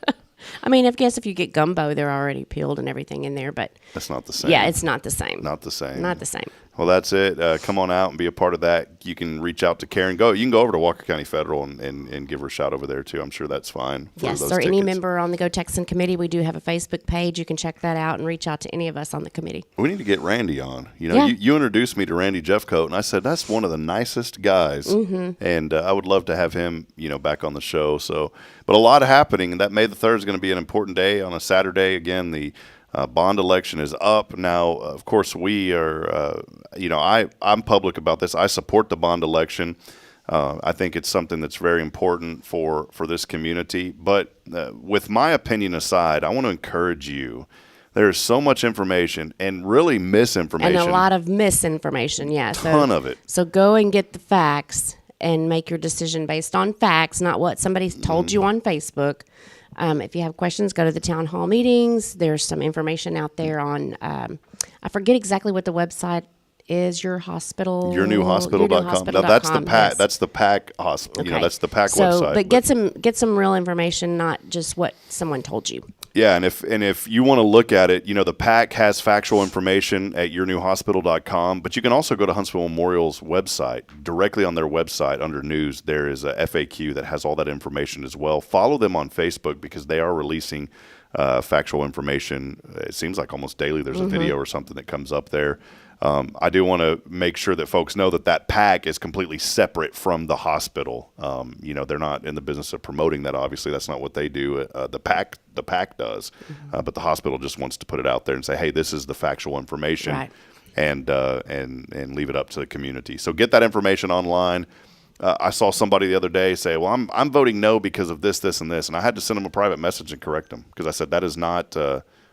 I mean, I guess if you get gumbo, they're already peeled and everything in there, but That's not the same. yeah, it's not the same. Not the same. Not the same. Well, that's it. Come on out and be a part of that. You can reach out to Karen. You can go over to Walker County Federal and give her a shout over there, too. I'm sure that's fine. Yes, those or any tickets. member on the Go Texan committee. We do have a Facebook page. You can check that out and reach out to any of us on the committee. We need to get Randy on. Yeah. You introduced me to Randy Jeffcoat, and I said, that's one of the nicest guys. And I would love to have him, back on the show. So, but a lot happening, and that May the 3rd is going to be an important day on a Saturday. Again, the bond election is up now. Of course, we are. I'm public about this. I support the bond election. I think it's something that's very important for this community. But with my opinion aside, I want to encourage you. There's so much information and really misinformation. And a lot of misinformation, yeah. Ton of it. So go and get the facts and make your decision based on facts, not what somebody told you on Facebook. If you have questions, go to the town hall meetings. There's some information out there on, I forget exactly what the website is, yournewhospital.com. No, that's the PAC. Yes. That's the PAC hospital. Okay. That's the PAC website. But get some real information, not just what someone told you. Yeah, and if you want to look at it, the PAC has factual information at yournewhospital.com, but you can also go to Huntsville Memorial's website. Directly on their website under news, there is a FAQ that has all that information as well. Follow them on Facebook because they are releasing factual information. It seems like almost daily there's a video or something that comes up there. I do want to make sure that folks know that PAC is completely separate from the hospital. They're not in the business of promoting that. Obviously, that's not what they do. The PAC does, but the hospital just wants to put it out there and say, "Hey, this is the factual information," right. and leave it up to the community. So get that information online. I saw somebody the other day say, "Well, I'm voting no because of this, this, and this," and I had to send them a private message and correct them because I said that is not.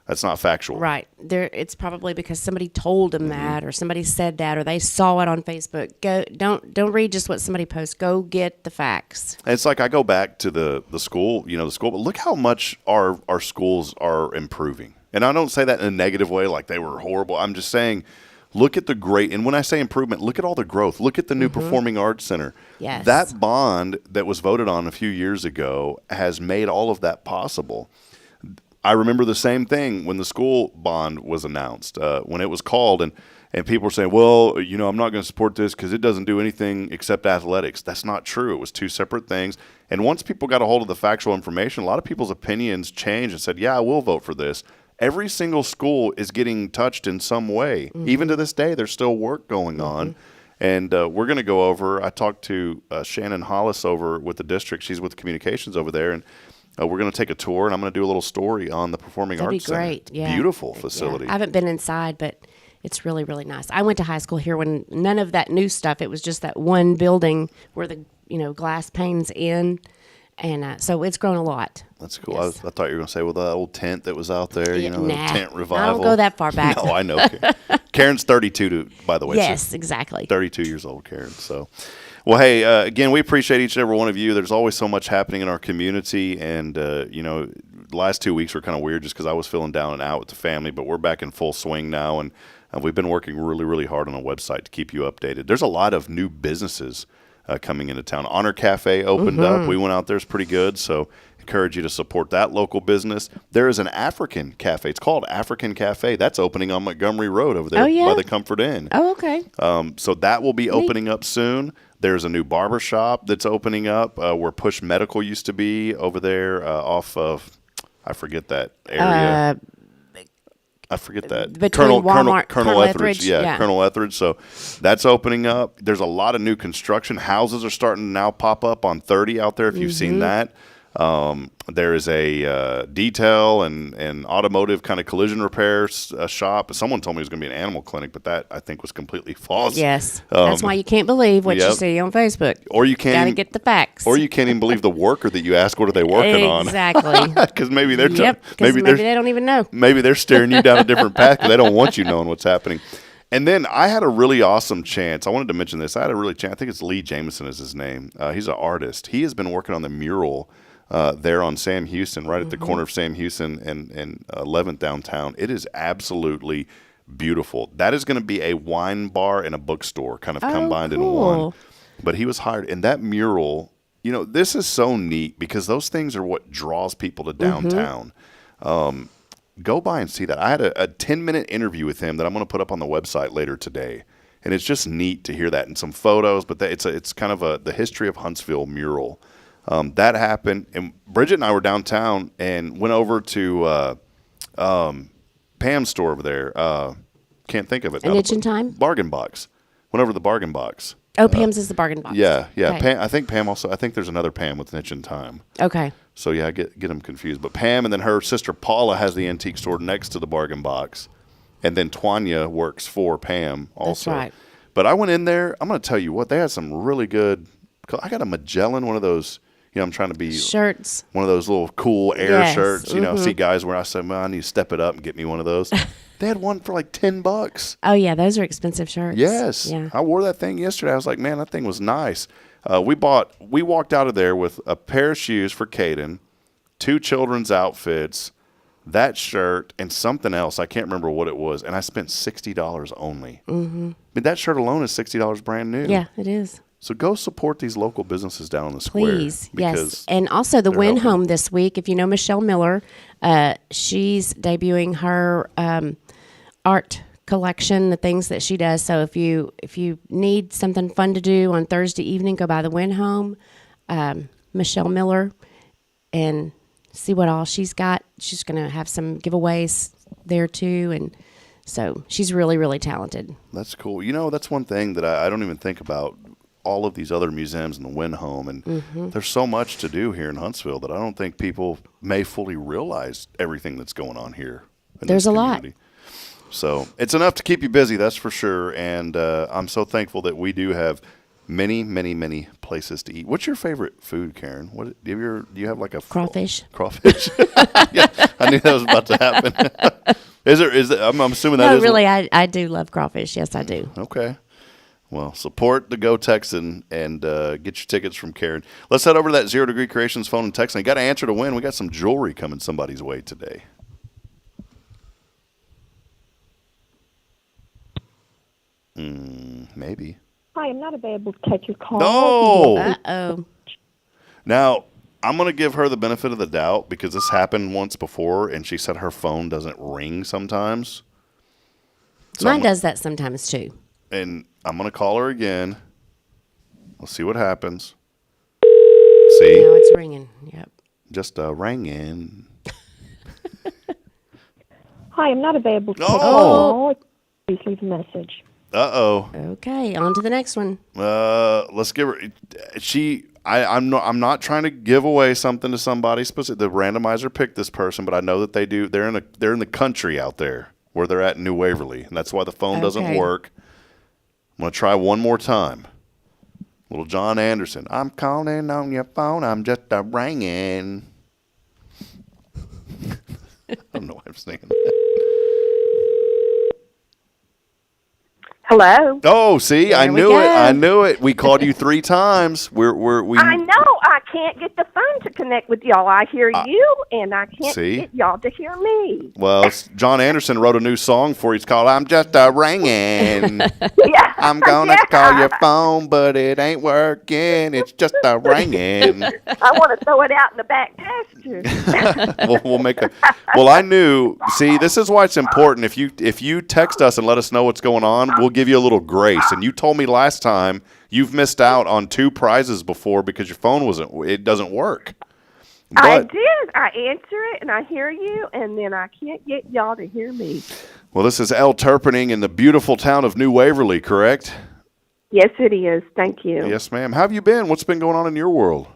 That's not factual. Right. It's probably because somebody told them that, or somebody said that, or they saw it on Facebook. Don't read just what somebody posts. Go get the facts. And it's like I go back to the school, the school, but look how much our schools are improving. And I don't say that in a negative way, like they were horrible. I'm just saying, look at the great, and when I say improvement, look at all the growth. Look at the new Performing Arts Center. Yes. That bond that was voted on a few years ago has made all of that possible. I remember the same thing when the school bond was announced, when it was called, and people were saying, well, I'm not going to support this because it doesn't do anything except athletics. That's not true. It was two separate things. And once people got a hold of the factual information, a lot of people's opinions changed and said, yeah, I will vote for this. Every single school is getting touched in some way. Even to this day, there's still work going on. And we're going to go over, I talked to Shannon Hollis over with the district. She's with communications over there, and we're going to take a tour, and I'm going to do a little story on the Performing That'd Arts be great. Center. Yeah. Beautiful facility. Yeah. I haven't been inside, but it's really, really nice. I went to high school here when none of that new stuff. It was just that one building where the glass panes in, and so it's grown a lot. That's cool. Yes. I thought you were going to say, well, the old tent that was out there, the Nah, tent revival. I don't go that far back. No, I know. Karen's 32, by the way. Yes, exactly. 32 years old, Karen. So, well, hey, again, we appreciate each and every one of you. There's always so much happening in our community, and, the last 2 weeks were kind of weird just because I was feeling down and out with the family, but we're back in full swing now, and we've been working really, really hard on a website to keep you updated. There's a lot of new businesses coming into town. Honor Cafe opened up. We went out there. It's pretty good, so encourage you to support that local business. There is an African Cafe. It's called African Cafe. That's opening on Montgomery Road over there by the Comfort Inn. Oh, okay. So that will be opening up soon. There's a new barber shop that's opening up where Push Medical used to be over there off of, I forget that area. I forget that. Between Walmart, Colonel Etheridge. Yeah, Colonel Etheridge. So that's opening up. There's a lot of new construction. Houses are starting to now pop up on 30 out there if you've seen that. There is a detail and automotive kind of collision repair shop. Someone told me it was going to be an animal clinic, but that I think was completely false. Yes, that's why you can't believe what you see on Facebook. Or you can't gotta get the facts. Or you can't even believe the worker that you ask. What are they working on? Exactly. Because maybe they're maybe they don't even know. Maybe they're steering you down a different path because they don't want you knowing what's happening. And then I had a really awesome chance. I wanted to mention this. I had a really chance. I think it's Lee Jameson is his name. He's an artist. He has been working on the mural there on Sam Houston, right at the corner of Sam Houston and 11th downtown. It is absolutely beautiful. That is going to be a wine bar and a bookstore kind of combined in one. But he was hired. And that mural, this is so neat because those things are what draws people to downtown. Go by and see that. I had a 10-minute interview with him that I'm going to put up on the website later today. And it's just neat to hear that and some photos. But it's kind of the history of Huntsville mural. That happened, and Bridget and I were downtown and went over to Pam's store over there. Can't think of it. An Itch in Time? Bargain Box. Went over to the Bargain Box. Oh, Pam's is the Bargain Box. Yeah. Okay. Pam, I think Pam also. I think there's another Pam with an Itch in Time. Okay. So yeah, I get them confused. But Pam and then her sister Paula has the antique store next to the Bargain Box, and then Tanya works for Pam also. That's right. But I went in there. I'm going to tell you what, they had some really good. I got a Magellan, one of those. I'm trying to be shirts. One of those little cool air shirts. See guys where I said, I need to step it up and get me one of those. They had one for like $10. Oh yeah, those are expensive shirts. Yes. Yeah. I wore that thing yesterday. I was like, man, that thing was nice. We walked out of there with a pair of shoes for Caden, 2 children's outfits, that shirt, and something else. I can't remember what it was. And I spent $60 only. I mean, that shirt alone is $60 brand new. Yeah, it is. So go support these local businesses down on the square. Please, yes. And also the Win Home this week. If you know Michelle Miller, she's debuting her art collection, the things that she does. So if you need something fun to do on Thursday evening, go by the Win Home, Michelle Miller, and see what all she's got. She's going to have some giveaways there too, and so she's really, really talented. That's cool. That's one thing that I don't even think about. All of these other museums and the Win Home, and there's so much to do here in Huntsville that I don't think people may fully realize everything that's going on here. There's a lot. So it's enough to keep you busy, that's for sure. And I'm so thankful that we do have many, many, many places to eat. What's your favorite food, Karen? Do you have like a crawfish? Crawfish. Yeah, I knew that was about to happen. Is there? I'm assuming that no, is. No, really, I do love crawfish. Yes, I do. Okay. Well, support the Go Texan and get your tickets from Karen. Let's head over to that 0 Degree Creations phone and text. And you got to answer to win. We got some jewelry coming somebody's way today. Maybe. Hi, I'm not available to take your call. No. Uh-oh. Now, I'm going to give her the benefit of the doubt because this happened once before, and she said her phone doesn't ring sometimes. So mine does that sometimes, too. And I'm going to call her again. We'll see what happens. See? Now it's ringing. Yep. Just ringing. Hi, I'm not available to take your Oh. call. Please leave a message. Uh-oh. Okay, on to the next one. Let's give her. I'm not trying to give away something to somebody specific. The randomizer picked this person, but I know that they do. They're in the country out there where they're at in New Waverly, and that's why the phone doesn't work. I'm gonna try one more time. Little John Anderson. I'm calling on your phone. I'm just a ringing. I don't know why I'm singing. Hello. Oh, see, I knew it. I knew it. We called you 3 times. We. I know. I can't get the phone to connect with y'all. I hear you, and I can't get y'all to hear me. Well, John Anderson wrote a new song for you. It's called "I'm Just a Ringing." Yeah. I'm gonna call your phone, but it ain't working. It's just a ringing. I want to throw it out in the back pasture. We'll make a. Well, I knew. See, this is why it's important. If you text us and let us know what's going on, we'll give you a little grace. And you told me last time you've missed out on 2 prizes before because your phone it doesn't work. But, I did. I answer it, and I hear you, and then I can't get y'all to hear me. Well, this is Elle Turpening in the beautiful town of New Waverly, correct? Yes, it is. Thank you. Yes, ma'am. How have you been? What's been going on in your world?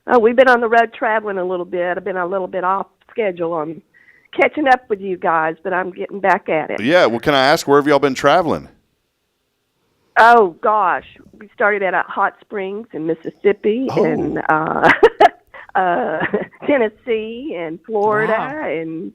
Oh, we've been on the road traveling a little bit. I've been a little bit off schedule on catching up with you guys, but I'm getting back at it. Yeah. Well, can I ask, where have y'all been traveling? Oh, gosh. We started at Hot Springs in Mississippi and Tennessee and Florida, and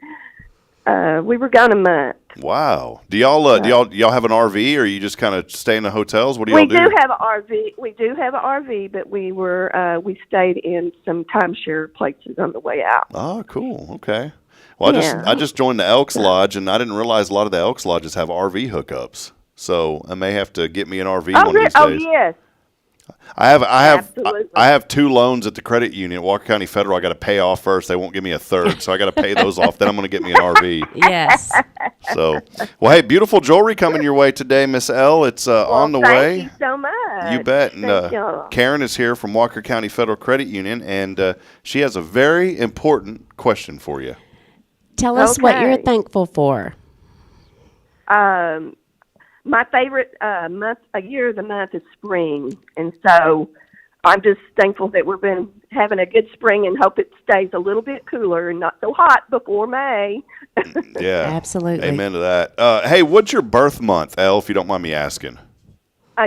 we were gone a month. Wow. Do y'all have an RV, or you just kind of stay in the hotels? What do y'all do? We do have an RV. We do have an RV, but we stayed in some timeshare places on the way out. Oh, cool. Okay. Well, I just joined the Elks Lodge, and I didn't realize a lot of the Elks Lodges have RV hookups. So I may have to get me an RV one of these days. Oh, yes. I have 2 loans at the credit union, Walker County Federal. I got to pay off first. They won't give me a third, so I got to pay those off. Then I'm going to get me an RV. Yes. So, well, hey, beautiful jewelry coming your way today, Miss Elle. It's on the way. Thank you so much. You bet. And Thank you. Karen is here from Walker County Federal Credit Union, and she has a very important question for you. Tell us what you're thankful for. My favorite month of the month is spring, and so I'm just thankful that we've been having a good spring and hope it stays a little bit cooler and not so hot before May. Yeah, absolutely. Amen to that. Hey, what's your birth month, Elle, if you don't mind me asking?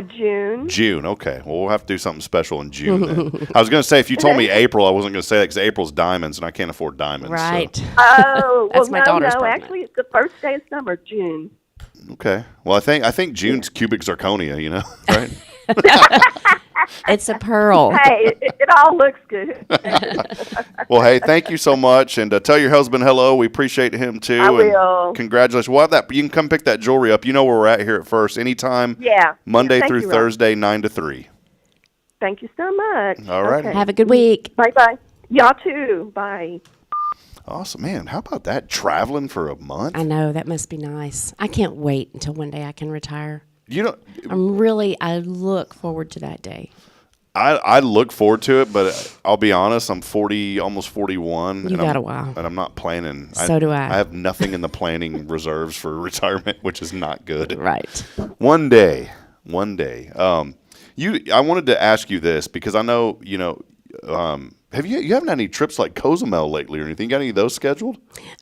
June. June, okay. Well, we'll have to do something special in June then. I was going to say, if you told me April, I wasn't going to say that because April's diamonds, and I can't afford diamonds. Right. So. Oh, That's well, my daughter's no. birthday. Actually, it's the first day of summer, June. Okay. Well, I think June's cubic zirconia, right? It's a pearl. Hey, it all looks good. Well, hey, thank you so much, and tell your husband hello. We appreciate him too. I and will. Congratulations. Well, you can come pick that jewelry up. You know where we're at here at First. Anytime. Yeah. Monday Thank through you, Rob. Thursday, 9 to 3. Thank you so much. All right. Have a good week. Bye-bye. Y'all too. Bye. Awesome, man. How about that? Traveling for a month? I know, that must be nice. I can't wait until one day I can retire. You know, I look forward to that day. I look forward to it, but I'll be honest, I'm 40, almost 41. You got a while. And I'm not planning. So do I. I have nothing in the planning reserves for retirement, which is not good. Right. One day. I wanted to ask you this because I know, have you haven't had any trips like Cozumel lately or anything? Got any of those scheduled?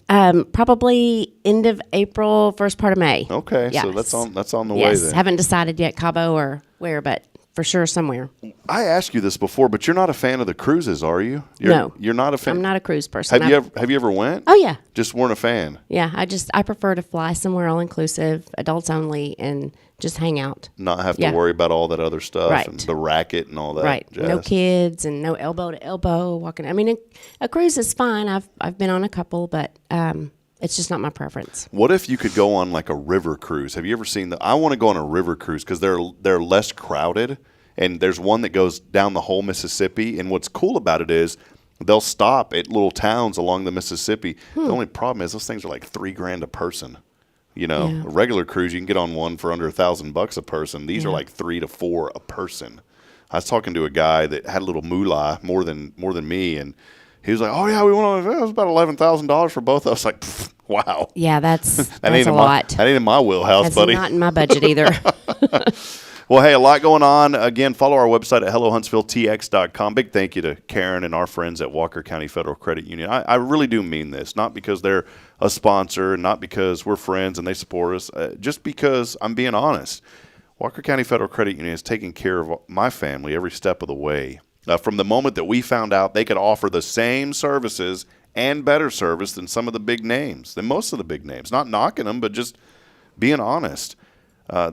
Probably end of April, first part of May. Okay, yes. so that's on the way yes, then. haven't decided yet Cabo or where, but for sure somewhere. I asked you this before, but you're not a fan of the cruises, are you? No. You're not a fan? I'm not a cruise person. Have you ever went? Oh, yeah. Just weren't a fan? Yeah, I prefer to fly somewhere all-inclusive, adults only, and just hang out. Not have to worry about all that other stuff Right. and the racket and all that Right. jazz. No kids and no elbow to elbow walking. I mean, a cruise is fine. I've been on a couple, but it's just not my preference. What if you could go on like a river cruise? Have you ever seen I want to go on a river cruise because they're less crowded, and there's one that goes down the whole Mississippi. And what's cool about it is they'll stop at little towns along the Mississippi. The only problem is those things are like $3,000 a person. A regular cruise, you can get on one for under $1,000 a person. These are like $3 to $4 a person. I was talking to a guy that had a little moolah more than me, and he was like, "Oh yeah, we went on. It was about $11,000 for both of us." Like, wow. Yeah, that's that ain't a lot. That ain't in my wheelhouse, That's buddy. not in my budget either. Well, hey, a lot going on. Again, follow our website at hellohuntsvilletx.com. Big thank you to Karen and our friends at Walker County Federal Credit Union. I really do mean this, not because they're a sponsor, not because we're friends and they support us, just because I'm being honest. Walker County Federal Credit Union is taking care of my family every step of the way. From the moment that we found out they could offer the same services and better service than some of the big names, than most of the big names. Not knocking them, but just being honest.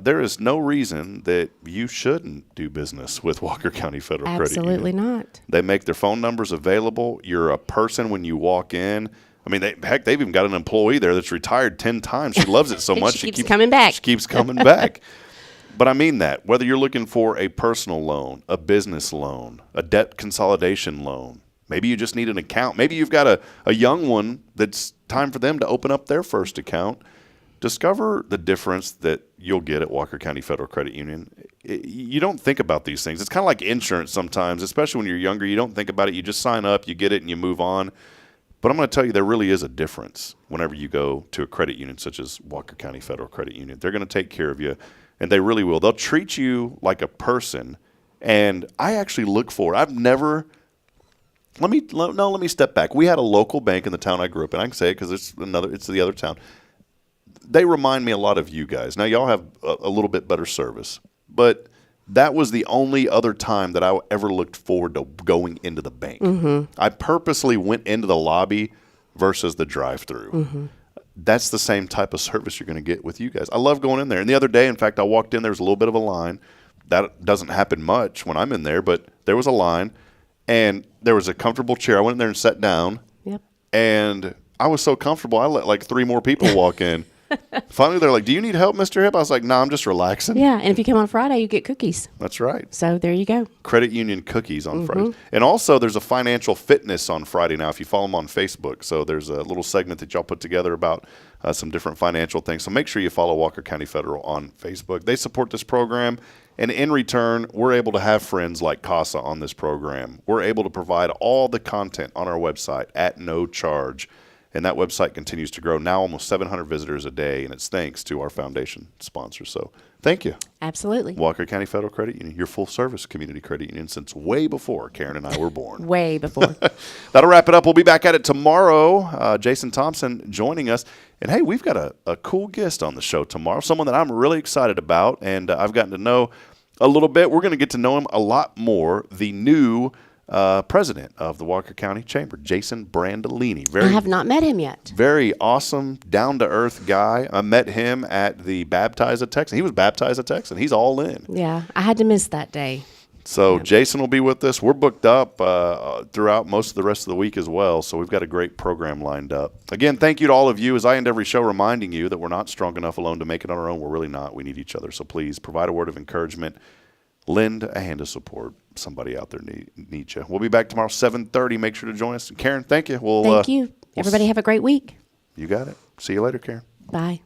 There is no reason that you shouldn't do business with Walker County Federal Credit Union. Absolutely not. They make their phone numbers available. You're a person when you walk in. I mean, they've even got an employee there that's retired 10 times. She loves it so much. She keeps coming back. She keeps coming back. But I mean that. Whether you're looking for a personal loan, a business loan, a debt consolidation loan, maybe you just need an account. Maybe you've got a young one that's time for them to open up their first account. Discover the difference that you'll get at Walker County Federal Credit Union. You don't think about these things. It's kind of like insurance sometimes, especially when you're younger. You don't think about it. You just sign up, you get it, and you move on. But I'm going to tell you, there really is a difference whenever you go to a credit union such as Walker County Federal Credit Union. They're going to take care of you, and they really will. They'll treat you like a person, and I actually look for it. I've never – let me step back. We had a local bank in the town I grew up in. I can say it because it's the other town. They remind me a lot of you guys. Now, y'all have a little bit better service, but that was the only other time that I ever looked forward to going into the bank. Mm-hmm. I purposely went into the lobby versus the drive-through. Mm-hmm. That's the same type of service you're going to get with you guys. I love going in there. And the other day, in fact, I walked in. There was a little bit of a line. That doesn't happen much when I'm in there, but there was a line, and there was a comfortable chair. I went in there and sat down, and I was so comfortable, I let like 3 more people walk in. Finally, they're like, "Do you need help, Mr. Hip?" I was like, "No, I'm just relaxing." Yeah, and if you come on Friday, you get cookies. That's right. So there you go. Credit union cookies on Fridays. And also, there's a financial fitness on Friday now if you follow them on Facebook. So there's a little segment that y'all put together about some different financial things. So make sure you follow Walker County Federal on Facebook. They support this program. And in return, we're able to have friends like CASA on this program. We're able to provide all the content on our website at no charge. And that website continues to grow. Now almost 700 visitors a day, and it's thanks to our foundation sponsors. So thank you. Absolutely. Walker County Federal Credit Union, your full-service community credit union since way before Karen and I were born. Way before. That'll wrap it up. We'll be back at it tomorrow. Jason Thompson joining us. And, hey, we've got a cool guest on the show tomorrow, someone that I'm really excited about, and I've gotten to know a little bit. We're going to get to know him a lot more, the new president of the Walker County Chamber, Jason Brandolini. I have not met him yet. Very awesome, down-to-earth guy. I met him at the Baptize a Texan. He was baptized a Texan. He's all in. Yeah, I had to miss that day. So Jason will be with us. We're booked up throughout most of the rest of the week as well, so we've got a great program lined up. Again, thank you to all of you. As I end every show reminding you that we're not strong enough alone to make it on our own. We're really not. We need each other. So please provide a word of encouragement. Lend a hand of support. Somebody out there needs you. We'll be back tomorrow, 7:30. Make sure to join us. Karen, thank you. Thank you. Everybody have a great week. You got it. See you later, Karen. Bye.